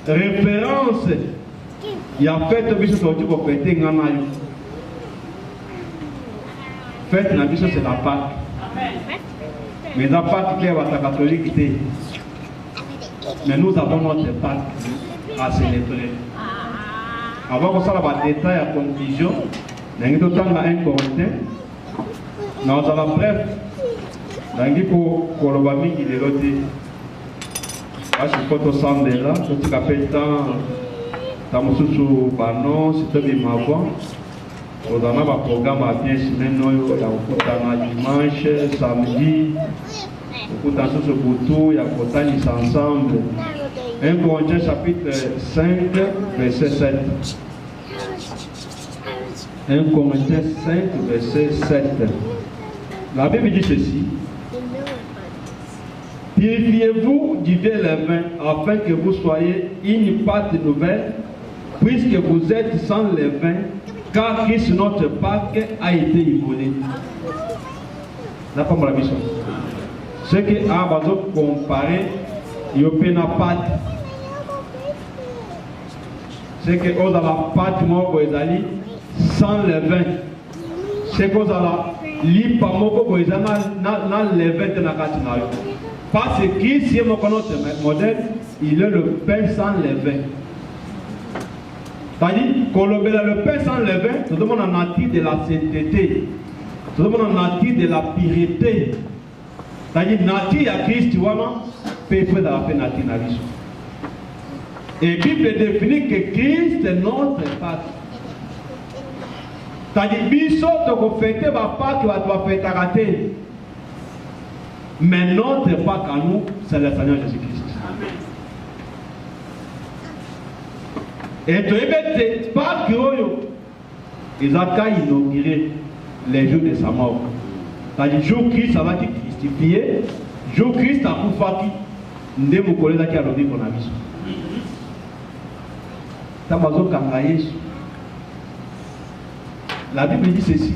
référence. Il y a fête de pour fêter Nganayo. Fête de c'est la Pâque. Mais la Pâque qui est la catholique. Mais nous avons notre Pâque à célébrer. Avant qu'on s'en va détail à conclusion, nous avons un Corinthien. Nous avons bref. Nous avons un mingi de l'autre. Je suis content de là. Tout ce qui a fait tant de banon, c'est un avant. Nous avons un programme à bien semaine. Nous avons dimanche, samedi. Pour il y a Kotanis ensemble. 1 Corinthiens chapitre 5, verset 7. 1 Corinthiens 5, verset 7. La Bible dit ceci. Purifiez-vous du vieux levain afin que vous soyez une pâte nouvelle puisque vous êtes sans levain, car Christ notre Pâque a été immolé. N'a pas mon mission. Ce que a comparé, il n'y a pas pâte. C'est que vous avez la pâte sans levain. C'est que vous avez lipa moko na levain na katinayo. Parce que Christ est notre modèle, il est le pain sans levain. C'est-à-dire, le pain sans levain, c'est le nature de la sainteté, c'est le nature de la pureté. C'est-à-dire, nature à Christ, tu vois, peut faire la paix nature na vie. Et la Bible définit que Christ est notre Pâque. C'est-à-dire, biso to fêter ma Pâque va doit fêter rater. Mais notre Pâque à nous, c'est le Seigneur Jésus-Christ. Amen. Et tu es Pâque ils ont inauguré les jours de sa mort. C'est-à-dire, jour Christ a été christifié, jour Christ a fait qui ne m'a collé qui a l'objet qu'on a vu. La Bible dit ceci.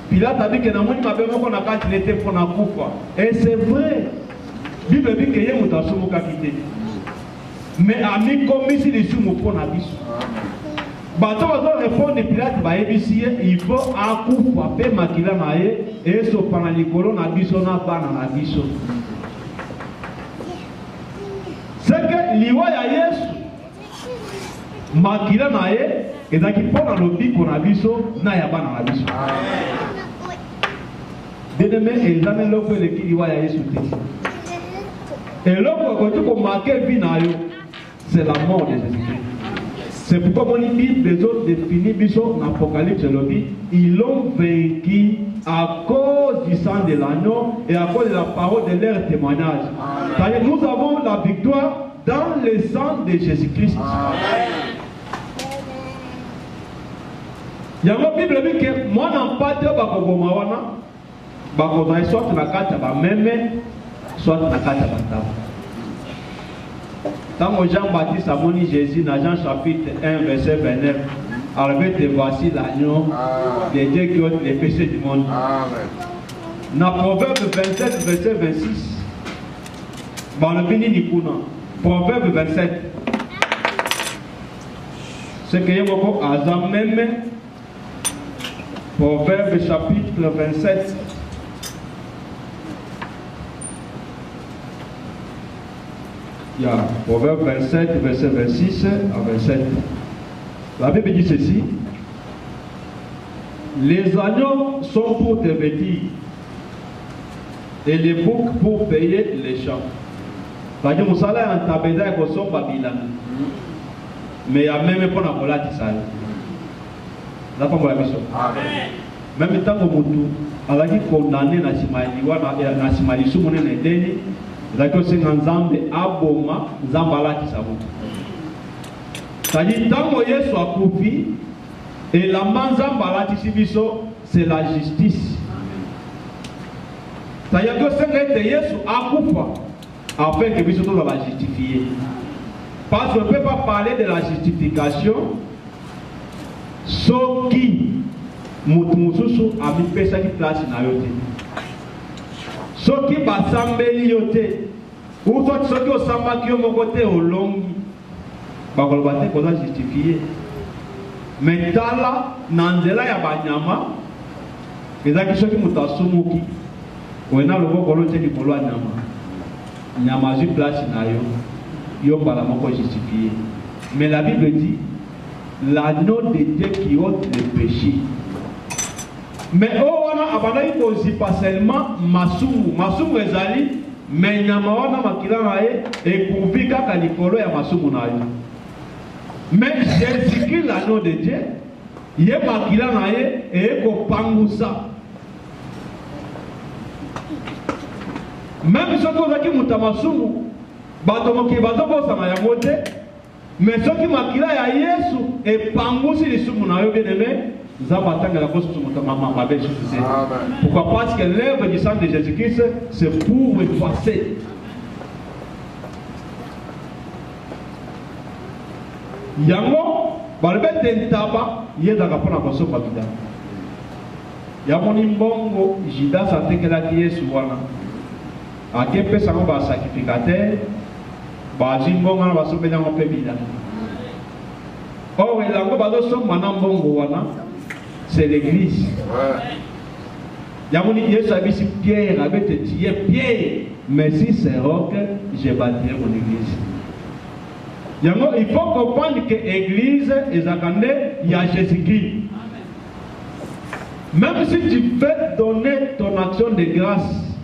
Pilate a dit que et c'est vrai. La Bible dit que mais ami comme si les sous pour la vie. Il faut un coup frapper makila nae et so panalikolo na biso na bana na biso. C'est que liwa ya Yesu makila nae ezaki pona lobi kona biso na ya bana na biso. Bien-aimé, ezane loko eleki liwa ya Yesu te. Et loko kotu ko marquer vie na yo, c'est la mort de Jésus-Christ. C'est pourquoi mon Bible, les autres définissent Bishop dans l'Apocalypse, ils l'ont vaincu à cause du sang de l'agneau et à cause de la parole de leur témoignage. C'est-à-dire, nous avons la victoire dans le sang de Jésus-Christ. Il y a une Bible qui dit que moi, je n'ai pas de soit na kata ba meme, soit na kata ba tabo. Quand Jean-Baptiste a moni Jésus dans Jean chapitre 1 verset 29, arrivé te voici l'agneau de Dieu qui ôte les péchés du monde. Dans Proverbe 27 verset 26, dans le béni du Proverbe 27, c'est que Yomoko a même Proverbe chapitre 27. Il y a Proverbe 27, verset 26 à 27. La Bible dit ceci. Les agneaux sont pour te vêtir et les boucs pour payer les champs. C'est-à-dire que nous allons en tabéda et nous sommes Babylone. Mais il y a même pas de volage qui s'arrête. C'est pas la mission. Même tant que nous avons condamné na simali sumune na deni. C'est-à-dire aboma zambala qui savon. C'est-à-dire tant que Yesu a coupi et la manzambala qui c'est la justice. C'est-à-dire que c'est Yesu a coupi afin que Yesu doit la justifier. Parce qu'on ne peut pas parler de la justification sauf qui Moutmousou a mis personne qui place na yote. Ceux qui basambeli yote, ou ceux qui osamba qui ont côté au long, bakolobate koza justifié. Mais tala nanzela ya banyama, ezaki ceux qui mutasumuki, wena lobo kolote ni kolwa nyama. Nyama zu place na yo bala moko justifié. Mais la Bible dit l'agneau de Dieu qui ôte les péchés. Mais on a abandonné pas seulement masumu ezali mais nyama wana makila nae et kuvika kalikolo ya masumu nayo. Mais Jésus-Christ l'agneau de Dieu, il est makila nae et ko pangusa. Même ceux qui ont mutamasumu batomoki bazobosa na yamote mais ceux qui makila ya Yesu et pangusi lisumu nayo bien-aimé. Pourquoi? Parce que l'œuvre du sang de Jésus-Christ, c'est pour effacer yango balobete ntaba yezaka mpona kosomba bida yamoni mbongo Judas atekelaki Yesu wana akepesa ngo basacrificateur bazwi mbongo wana basombeli yango mpe bida. Or elango bazosomba na mbongo wana c'est l'église. Yamoni Yesu abisi Pierre abete tiye Pierre, mais si c'est roc, je bâtirai mon église. Yango, il faut comprendre que l'église est akande, il y a Jésus-Christ. Même si tu fais donner ton action de grâce,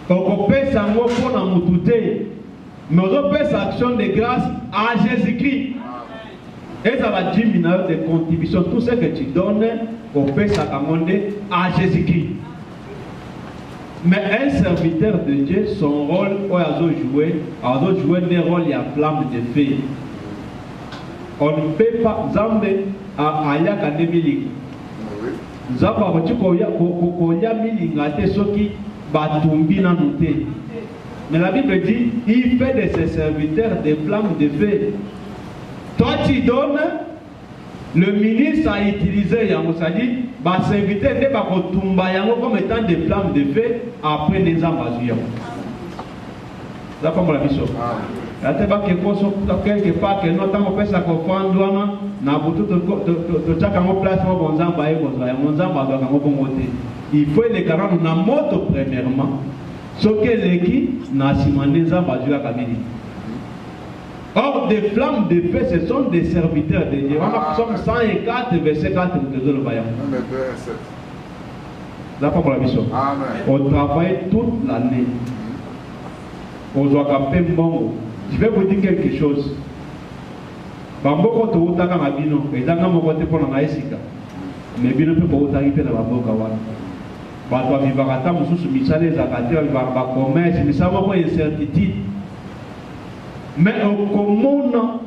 on peut s'en faire dans moutouté, mais on peut faire action de grâce à Jésus-Christ. Et ça va 10 minutes de contribution, tout ce que tu donnes, on peut s'accommonder à Jésus-Christ. Mais un serviteur de Dieu, son rôle, il a joué des rôles, il y a flamme de feu. On ne peut pas, Zambé, à Yaka de Miling. Zamba, Koya Miling, a été ce qui batumbi na nouté. Mais la Bible dit, il fait de ses serviteurs des flammes de feu. Toi, tu donnes, le ministre a utilisé Yango, c'est-à-dire, bah, serviteur n'est pas comme étant des flammes de feu après les ambassades. Ça pas la mission. La teba quelque part que notre temps on peut s'accrocher douana na butu to chaka mo place mo bonzamba e bonzamba monzamba doit ngo bongote. Il faut les garants na moto premièrement. Ce que l'équipe na simandé zamba jua kabili. Or, des flammes de feu, ce sont des serviteurs de Dieu. Nous sommes 104, verset 4 de le Bayam. C'est pas pour la mission. On travaille toute l'année. On doit capter bon. Je vais vous dire quelque chose. Bamboko to utaka na bino, ezanga mokote pona na esika. Mais bino pe ko utaki pe na bamboka wana. Bato ba vivakata mususu misale za katira ba commerce, misamo ko incertitude. Mais au commun,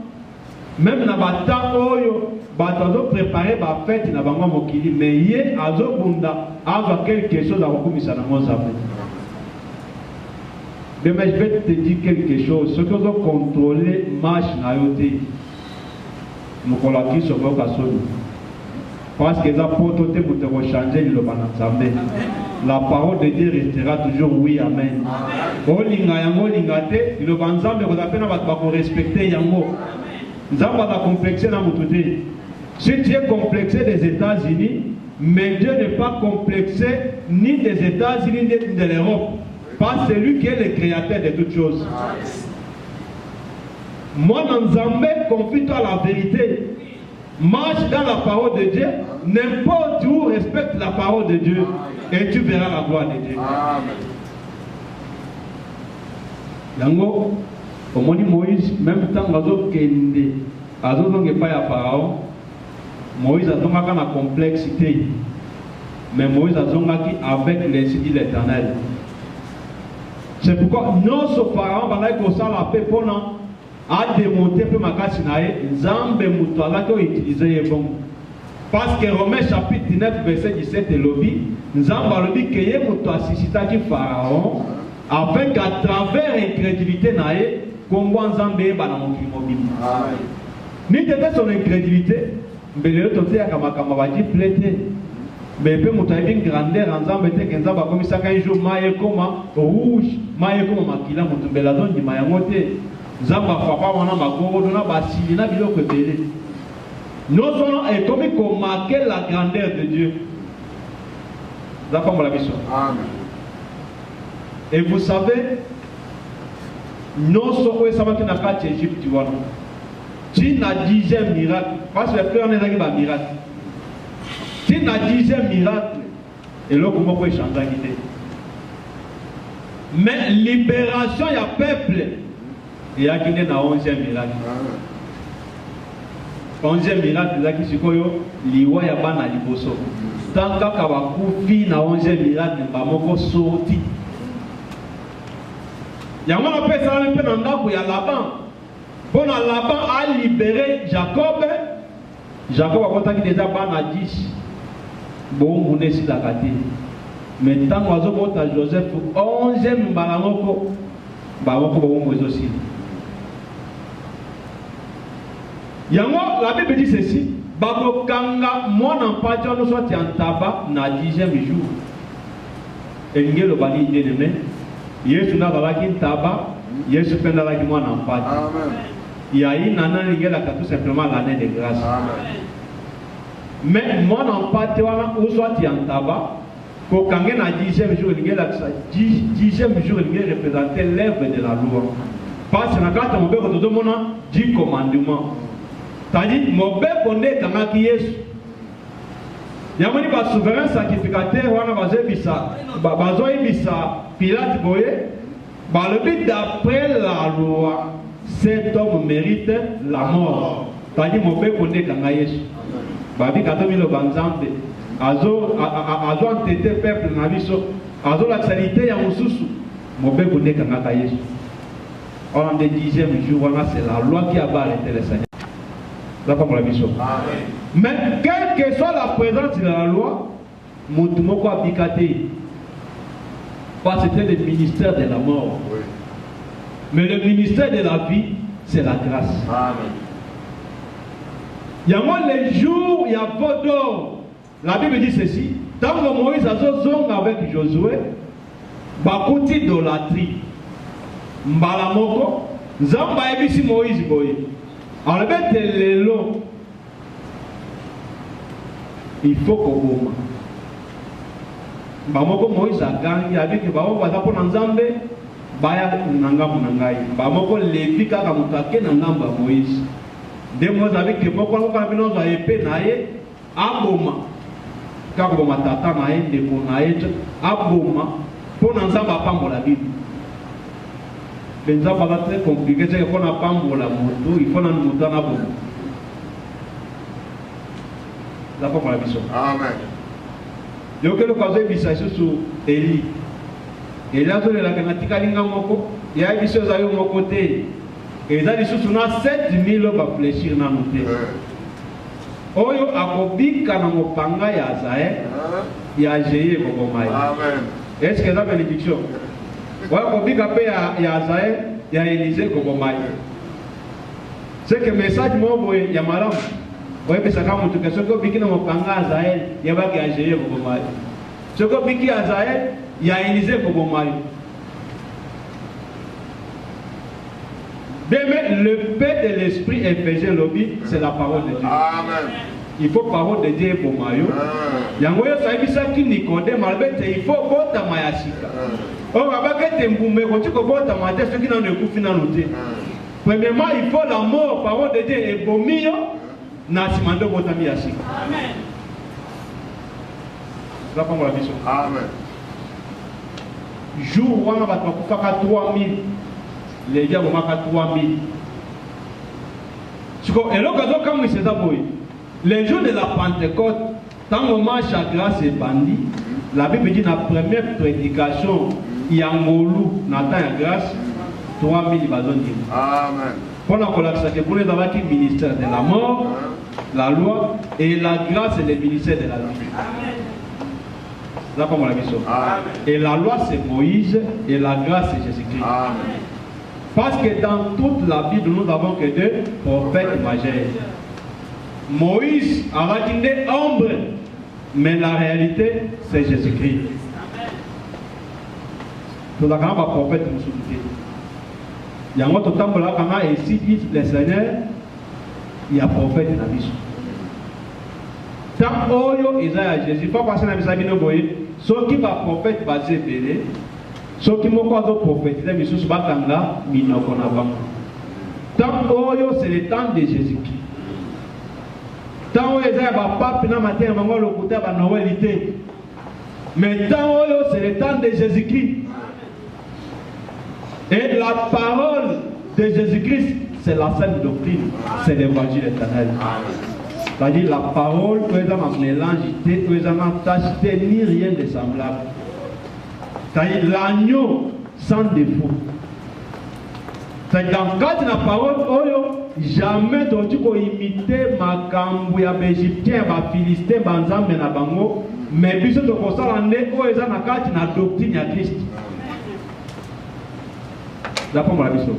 même na bata oyo, bato préparer ba fête na bango mokili, mais yé azo bunda, azo quelque chose à rekomisa na Mozambique. Mais je vais te dire quelque chose, ce que vous contrôlez marche na yote. Nous collons sur vos cassones. Parce que ça peut te changer le banazambe. La parole de Dieu restera toujours oui, amen. Olinga yango lingate, le banzambe ko appelle na ko respecter yango. Nzamba va complexer na mututé. Si tu es complexé des États-Unis, mais Dieu n'est pas complexé ni des États-Unis ni de l'Europe. Parce que c'est lui qui est le créateur de toutes choses. Moi, Nzambe, confie-toi la vérité. Marche dans la parole de Dieu, n'importe où, respecte la parole de Dieu et tu verras la gloire de Dieu. Yango, comme on dit Moïse, même temps, pas à Pharaon, Moïse a donc la complexité, mais Moïse a donc avec les de l'Éternel. C'est pourquoi non ce Pharaon va la paix pendant a démonté peu ma kasinae Nzambe muto alaki utiliser bon parce que Romains chapitre 19 verset 17 lobi Nzambe alobi que ye muto asisitaki Pharaon afin qu'à travers incrédulité nae kombo Nzambe ba na mokili mobimba ni tete son incrédulité mbele to te akamakama ba di plete mais peu muto ayebi grandeur Nzambe te que Nzambe akomisaka un jour maye koma rouge maye koma makila muto mbela zo ndima yango te Zamba papa wana makoro dona basili na biloko ebele. Nous sommes et comme qu'on marque la grandeur de Dieu. Zamba la mission. Amen. Et vous savez, nous sommes ça va que na kati Égypte wana. Tu n'as 10e miracle parce que on est là qui miracle. Tu n'as 10e miracle et là comment peut changer l'idée. Mais libération il y a peuple. Il y a qui est dans 11e miracle. 11e miracle, il y a qui est liwa ya bana liboso. Tant qu'à bakufi na 11e miracle, bamoko sorti. Il y a un peu ça, un peu dans il y a Laban. Bon, Laban a libéré Jacob. Jacob a contacté déjà bana 10. Bon, on est ici la gâté. Mais tant qu'on a Joseph, 11e balamoko, bamoko bon aussi. Yango, la Bible dit ceci. Babo kanga mwana mpacho no soit en tabac na 10e jour. Et ngelo bali dénommé. Yesu na balaki tabac, Yesu penda la mwana mpacho. Amen. Il y a une année ngela tout simplement l'année de grâce. Amen. Mais mwana mpacho wana ou soit en tabac, ko kanga na 10e jour ngela 10e jour ngela représenter l'œuvre de la loi. Parce que na kata mobeko todo mona 10 commandements. C'est-à-dire, mon père connaît quand il est. Il y a un souverain sacrificateur, Pilate Boye. Le but d'après la loi, cet homme mérite la mort. C'est-à-dire, mon père connaît quand il est. Babi Kadomi le Banzambe. Azo entêté peuple Naviso. Azo la salité ya Moussou. Mon père connaît quand il est. On a des 10e jour, c'est la loi qui a arrêté le Seigneur. Mais quelle que soit la présence de la loi, Moutoumoko Abikate, parce que c'était le ministère de la mort. Oui. Mais le ministère de la vie, c'est la grâce. Amen. Il y a moins les jours, il y a pas d'or. La Bible dit ceci. Tant que Moïse a zong avec Josué, Bakouti idolâtrie. Mbalamoko, Zamba ebisi Moïse boye. Alors, il faut qu'on boum. Bamoko Moïse a gagné avec le Babo Wadapo Nanzambe, Baya Nangam Nangai. Bamoko Levi Kakamutake Nangamba Moïse. Des mois avec le Boko Kabinos a épée naïe, Aboma. Kakoma Tata naïe, de Bonaïe, Aboma, pour Nanzamba Pambo la Bible. Ça va très compliqué, c'est qu'on n'a pas la moto, il faut la moto dans la boue. La forme la mission. Amen. Donc, le cas de l'Bissation sur Élie. Et là, la Kanatika Linga Moko, il y a des choses à mon côté. Et là, les choses sont 7000 va fléchir dans nos têtes. Oyo Akobi Kanamopanga Yazae, Yajaye Bobomai. Amen. Est-ce que ça fait bénédiction? Akobi Kapé Yazae, ya Élysée Bobomai. C'est que le message il y a madame. Oui, mais ça comme tout cas, ce que Biki n'a pas Azael, il y a pas qui a géré Bobomai. Ce que Biki Azael, il y a Élysée Bobomai. Le paix de l'esprit Ephésien lobby, c'est la parole de Dieu. Amen. Il faut parole de Dieu pour Mayo. Il y a un moyen de qui Nicodème, il faut boire Mayasika. Oh, premièrement, il faut la mort, parole de Dieu et bomio, Nasimando Botami Yasika. Amen. La parole de Dieu. Amen. Jour où on va faire 3000. Les gens vont faire 3000. Et là, quand c'est ça, les jours de la Pentecôte, tant qu'on marche à grâce et bandit, la Bible dit dans la première prédication, il y a un moulou, Nathan et grâce, 3000 bazons. Amen. Pendant qu'on a que pour les avoir qui ministère de la mort, la loi et la grâce et le ministère de la vie. Amen. Là, comme on l'a vu ça. Et la loi c'est Moïse et la grâce c'est Jésus-Christ. Amen. Parce que dans toute la Bible, nous avons que deux prophètes majeurs. Moïse a raconté ombre, mais la réalité, c'est Jésus-Christ. Nous avons un prophète qui nous soutient. Il y a un autre temps là, quand ici dit le Seigneur, il y a un prophète dans la vie. Tant Oyo Isaïe Jésus, pas passer dans la vie de Boye, ceux qui va prophète basé belé. Ceux qui m'ont pas prophétisé, mais sous Batanga, Minokonava. Tant Oyo, c'est le temps de Jésus-Christ. Tant Oyo, c'est le pape, n'a matin, le côté de la Noëlité. Mais tant Oyo, c'est le temps de Jésus-Christ. Et la parole de Jésus-Christ, c'est la sainte doctrine, c'est l'évangile éternel. C'est-à-dire la parole, que vous avez mélangé, que vous avez taché, ni rien de semblable. C'est-à-dire l'agneau sans défaut. C'est-à-dire dans le cadre de la parole, jamais tu peux imiter ma cambo, ya Égyptien, ma Philistin, ma Nzambe na bango, mais puis tu peux faire ça dans le cadre de la doctrine de Christ. D'après la mission.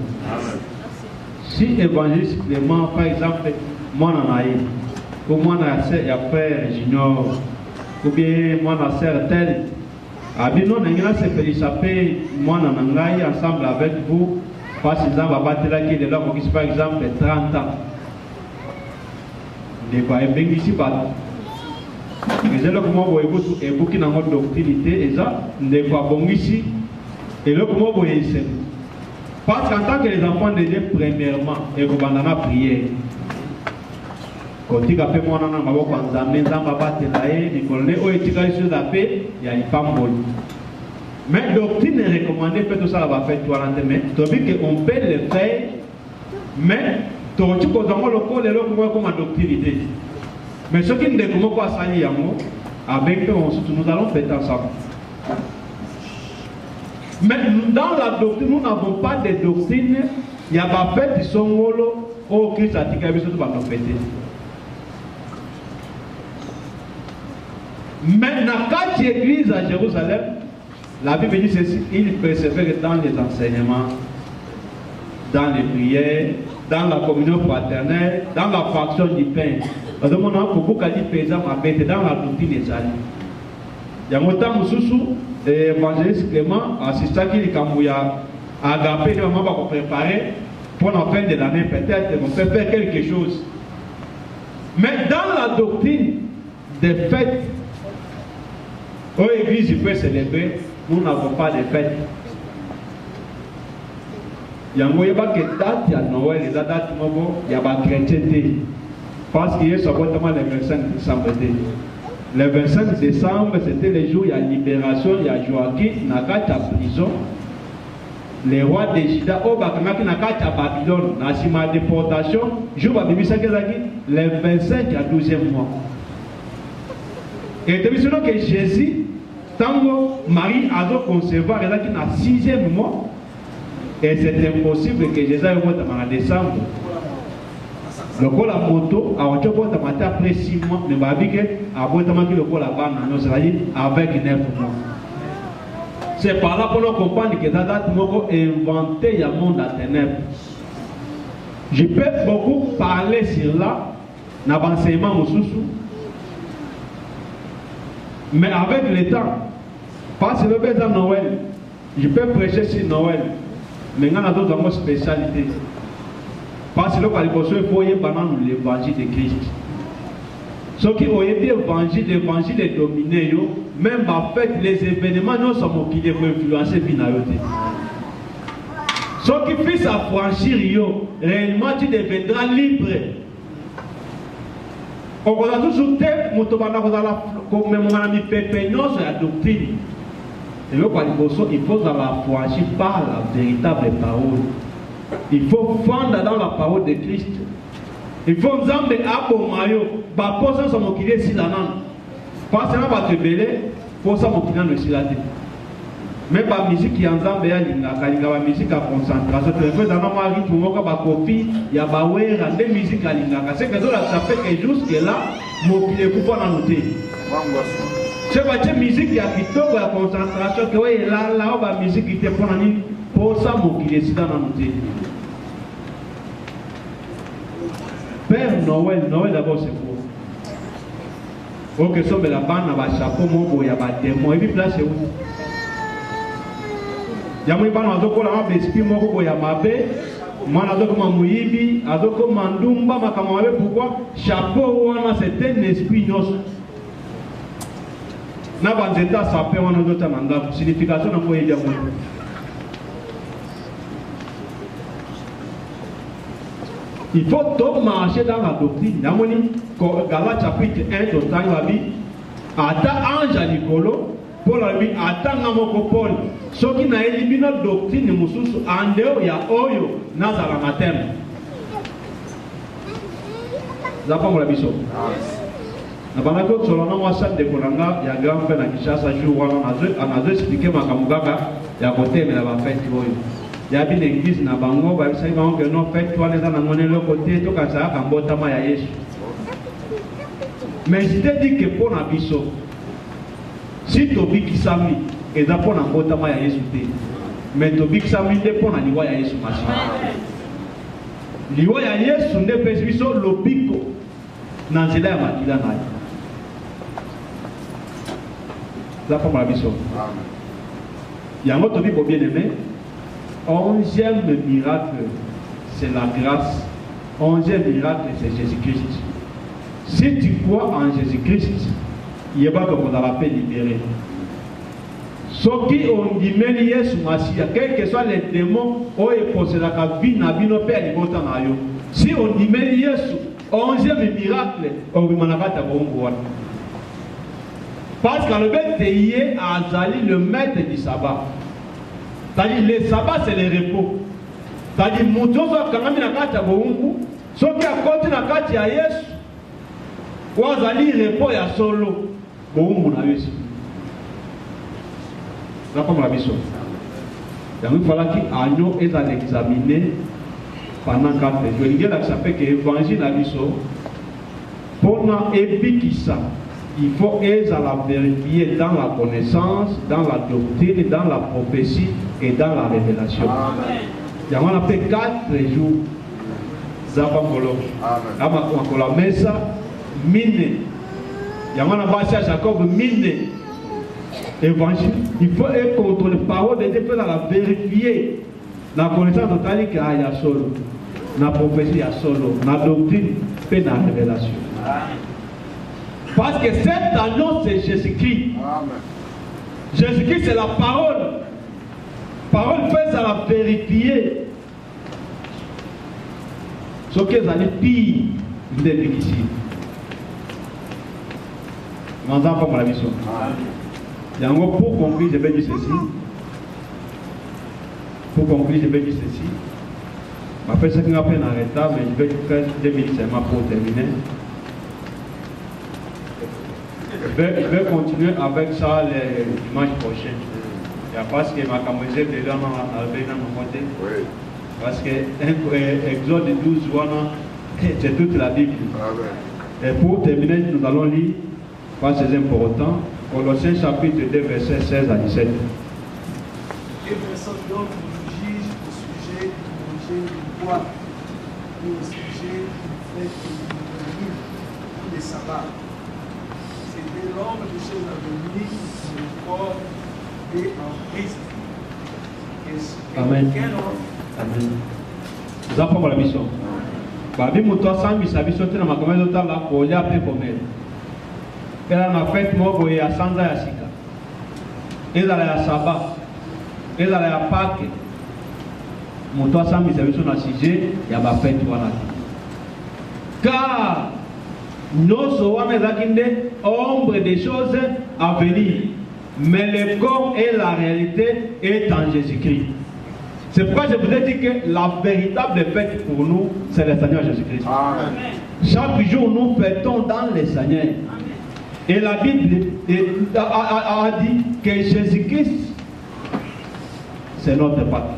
Si évangéliste Clément, par exemple, moi naïe, ou moi na frère junior, ou bien moi na sœur tel. Abino n'engina se fait échapper moi nangai ensemble avec vous parce que va battre là qui est là pour par exemple 30 ans. De quoi est bien ici pas. Mais là comment vous écoutez et beaucoup dans votre doctrine et ça ne quoi bon ici et là comment vous essayer. Parce qu'en tant que les enfants de Dieu premièrement et vous bandana prier. Quand tu as fait mon nom, ma voix quand j'amène dans ma bataille là et Nicolas oh et tu as eu la paix il y a une femme bonne. Mais doctrine est recommandée peut tout ça va faire toi l'endemain. Tu as vu qu'on peut le faire mais tu as dit que dans le col et l'autre moi comme ma doctrine. Mais ce qui ne comment quoi ça y est avec eux nous allons faire ensemble. Mais dans la doctrine nous n'avons pas de doctrine. Il y a pas fait du son wolo au Christ a dit qu'il y avait surtout pas de fêter. Mais dans quatre églises à Jérusalem, la Bible dit ceci, il persévère dans les enseignements, dans les prières, dans la communion fraternelle, dans la fraction du pain. Parce que mon nom, beaucoup qui dit paysan ma bête dans la doctrine des alliés. Il y a mon temps Moussoussou, évangéliste Clément, assistant qui est Kambouya, agapé de maman pour préparer pour la fin de l'année, peut-être on peut faire quelque chose. Mais dans la doctrine des fêtes, aux églises, il peut célébrer, nous n'avons pas de fêtes. Il y a que date, il y a Noël, il y a date, il y a des chrétienté. Parce qu'il y a le 25 décembre. Le 25 décembre, c'était le jour où il y a libération, il y a Joachim, il y a prison. Les rois de Juda, au Bakamaki, il y a Babylone, il y a déportation, jour où il y a le 25, il y a 12e mois. Et c'est que Jésus, tant que Marie a concevoir, il a 6e mois. Et c'est impossible que Jésus ait en décembre. Le col à moto, après 6 mois, mais le col à banane, c'est-à-dire avec 9 mois. C'est par là pour nous comprendre que ça date inventé un monde à ténèbres. Je peux beaucoup parler sur là, dans l'enseignement Moussoussou. Mais avec le temps, parce que le besoin de Noël, je peux prêcher sur Noël, mais il y a d'autres spécialités. Parce que il faut y avoir l'évangile de Christ. Ceux qui ont été l'évangile est dominé, même en fait les événements nous sommes qui vont influencer Binayote. Ceux qui puissent affranchir, réellement tu deviendras libre. On a toujours été, comme on a mis pépénos sur la doctrine. Et il faut affranchir par la véritable parole. Il faut fondre dans la parole de Christ. Il faut Nzambe abomayo, ba posa sa mokile silana. Parce que na ba tebele, posa mokile no silate. Mais ba musique ya Nzambe ya linga kalinga ba musique à concentration. Tu fais dans ma rythme moka ba copie ya ba wera de musique à linga. C'est que ça fait que jusque là mokile ku na noter. C'est pas de musique ya kitoko ya concentration que ouais là ba musique qui te pona ni posa mokile silana noter. Père Noël d'abord c'est faux. Ok, somme la bande à chapeau, mon y a pas de démon. Et puis place c'est où? Yamui pas dans ko la esprit moko ya mabe, mana do comme muyibi, ado comme mandumba makamabe pourquoi chapeau wana c'est un esprit nos. Na banzeta sapé wana do tamanga signification na ko yedia mo. Il faut tout marcher dans la doctrine. Galates chapitre 1, d'autant la vie. Ata ange à Nicolo, Paul a dit Ata Namoko Paul. Ce qui n'a éliminé notre doctrine, Moussous, en dehors, il y a Oyo, Nazara Matem. Vous avez la biso. Pendant que sur le nom de Kolanga, il y a grand frère qui chasse à jour, on a expliqué ma Kamugaka, il y a côté, mais il va faire Oyo. Il y a une église na bango ba bisa bango que non fait toi les dans le côté to ka ça ka mbota ma ya Yesu. Mais je te dis que pour na biso si to biki sami et da pour na mbota ma ya Yesu te. Mais to biki sami te pour na liwa ya Yesu masi. liwa ya Yesu nde pesi biso lobiko na nzela ya makila na ye. Ça comme la biso. Yango to bi bien aimé. 11e miracle, c'est la grâce. 11e miracle, c'est Jésus-Christ. Si tu crois en Jésus-Christ, il n'y a pas que vous avez libéré. Ce qui ont dit, quel que soit les démons, si on dit, 11e miracle, on va parce que le bête est Azali, le maître du sabbat. C'est-à-dire, le sabbat, c'est le repos. C'est-à-dire, Mouton, quand même, ce qui a continué à Kati à Yesu, ou Azali, repos, il y a solo. Boumou, na Yesu. C'est comme la mission. Il fallait qu'Agneau ait à l'examiner pendant 4 jours. Il y a ça fait que l'évangile a dit ça. Pendant Epikissa, il faut aider à la vérifier dans la connaissance, dans la doctrine, dans la prophétie et dans la révélation. Il y a fait 4 jours. Zapangolo. Amakola Mesa, Mine. Il y a un Jacob Mine. Évangile. Il faut être contre les paroles de Dieu, dans la vérifier. La connaissance totale qu'il y a solo. La prophétie il y a solo. La doctrine et la révélation. Parce que cette annonce c'est Jésus-Christ. Jésus-Christ c'est la parole. Parole faite à la vérifier. Ce qu'ils allaient pire de ici. Nous n'avons pas la mission. Pour conclure, je vais dire ceci. Pour conclure, je vais dire ceci. Je vais faire ce qu'on appelle un retard, mais je vais faire 2 minutes seulement pour terminer. Je vais continuer avec ça le dimanche prochain. Parce que ma caméra est là dans mon côté. Parce que Exode 12, c'est toute la Bible. Et pour terminer, nous allons lire, parce que c'est important, Colossiens chapitre 2, versets 16 à 17. Et personne donc nous juge au sujet du manger du bois, ou au sujet du fait ou des sabbats. C'est de l'homme des choses à venir, le corps et en Christ. Amen. Amen. Nous avons la mission. Babi Moutoua Sambi Sabi sauté dans ma commune de la Kolia Pécomel. Elle a fait moi boyer à Sanza Yasika. Elle a la Sabbat. Elle a la Pâques. Moutoua Sambi Sabi sur le sujet, il y a ma fête voilà. Car nous sommes ombre des choses à venir. Mais le corps et la réalité est en Jésus-Christ. C'est pourquoi je vous ai dit que la véritable fête pour nous, c'est le Seigneur Jésus-Christ. Chaque jour, nous fêtons dans le Seigneur. Et la Bible a dit que Jésus-Christ, c'est notre Pâque.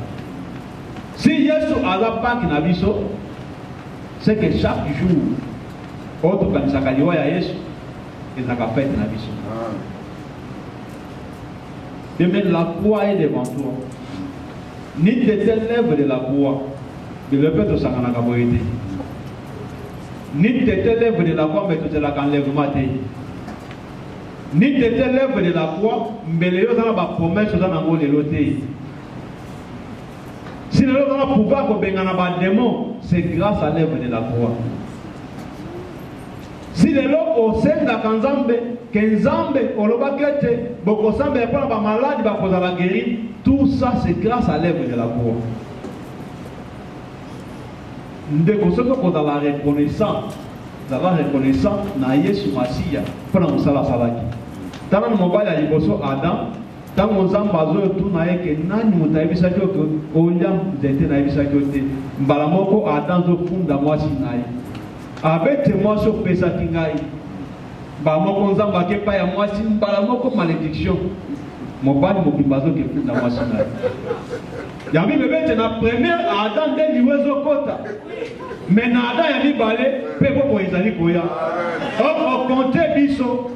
Si Jésus a la Pâque na biso, c'est que chaque jour, autre comme ça, il y a Jésus, il a fête na biso. Et même la croix est devant toi. Ni de tes lèvres de la croix, de le fait de sa canagaboïde. Ni de tes lèvres de la croix, mais tu te la canlèvement. Ni de tes lèvres de la croix, mais les autres ont la promesse dans l'amour de l'autre. Si les autres ont pouvoir qu'on baigne un démon, c'est grâce à l'œuvre de la croix. Si les autres au sein de la Kanzambe, Kenzambe, Olobakete, Bokosambe, et pas la maladie, Bakosa la guérir, tout ça c'est grâce à l'œuvre de la croix. Nous devons dans la reconnaissance, na Yesu Masiya, pendant que ça la salaki. Tant que mon mobile a dit Adam, tant que mon ambazo tout n'a que nani mutaibisa que Oliam d'être naibisa que Balamoko Adam zo funda moi sinai. Avec moi sur Pesa Kingai. Bamoko Nzamba ke pa ya moi sin Balamoko malédiction. Mobile mobimbazo ke funda moi sinai. Yami bébé na première Adam de liwezo kota. Mais nada yami balé pepo po izali koya. Au compte biso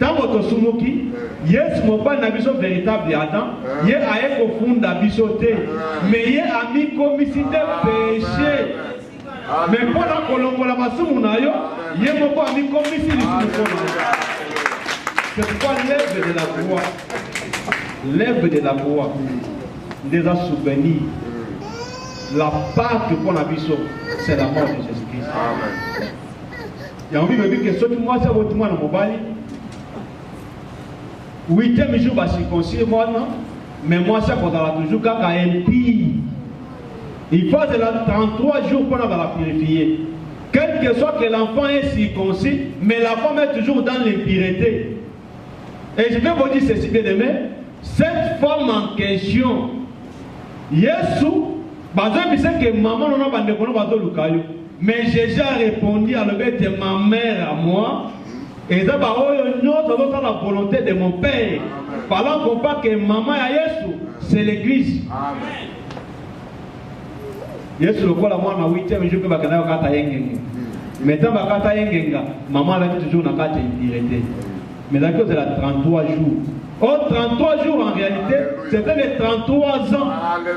tant que sumuki yes mobile na biso véritable Adam ye aye ko funda biso te mais ye ami commisité péché Mais pour la colombola masumu na yo, yemo ko ami komisi lisumu ko na. C'est pourquoi l'œuvre de la croix, l'œuvre de la croix, des souvenirs, la Pâque qu'on a vu, c'est la mort de Jésus-Christ. Il y a envie de dire que ce qui moi c'est votre moi dans mon bali. 8e jour va circoncire moi non, mais moi ça qu'on a toujours quand impie. Il faut de la 33 jours pour la purifier. Quel que soit que l'enfant est circoncis, mais la femme est toujours dans l'impureté. Et je vais vous dire ceci bien aimé, cette femme en question, Yesu, que maman n'a pas de mais Jésus a répondu à de ma mère à moi, et ça va la volonté de mon père. Parlant qu'on parle que maman à Yesu, c'est l'église. Yesu le quoi moi na 8e jour que bakana kata yengenga. Maintenant bakata yengenga, maman là toujours na kata impureté. Mais d'accord, c'est la 33 jours. Oh, 33 jours en réalité, c'était les 33 ans.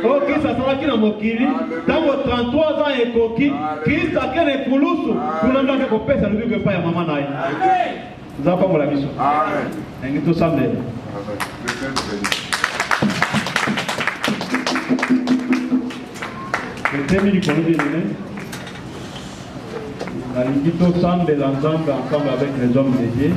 Ok, ça sera qui dans mon kiri. Dans vos 33 ans et coquille, qui s'appelle les poulousous. Pour l'endroit que vous payez, ça ne veut pas y avoir maman. Nous avons pas la mission. Amen. Et tout ça, mais. Le thème du Congrès de l'année. La limite au centre de l'ensemble ensemble avec les hommes de Dieu.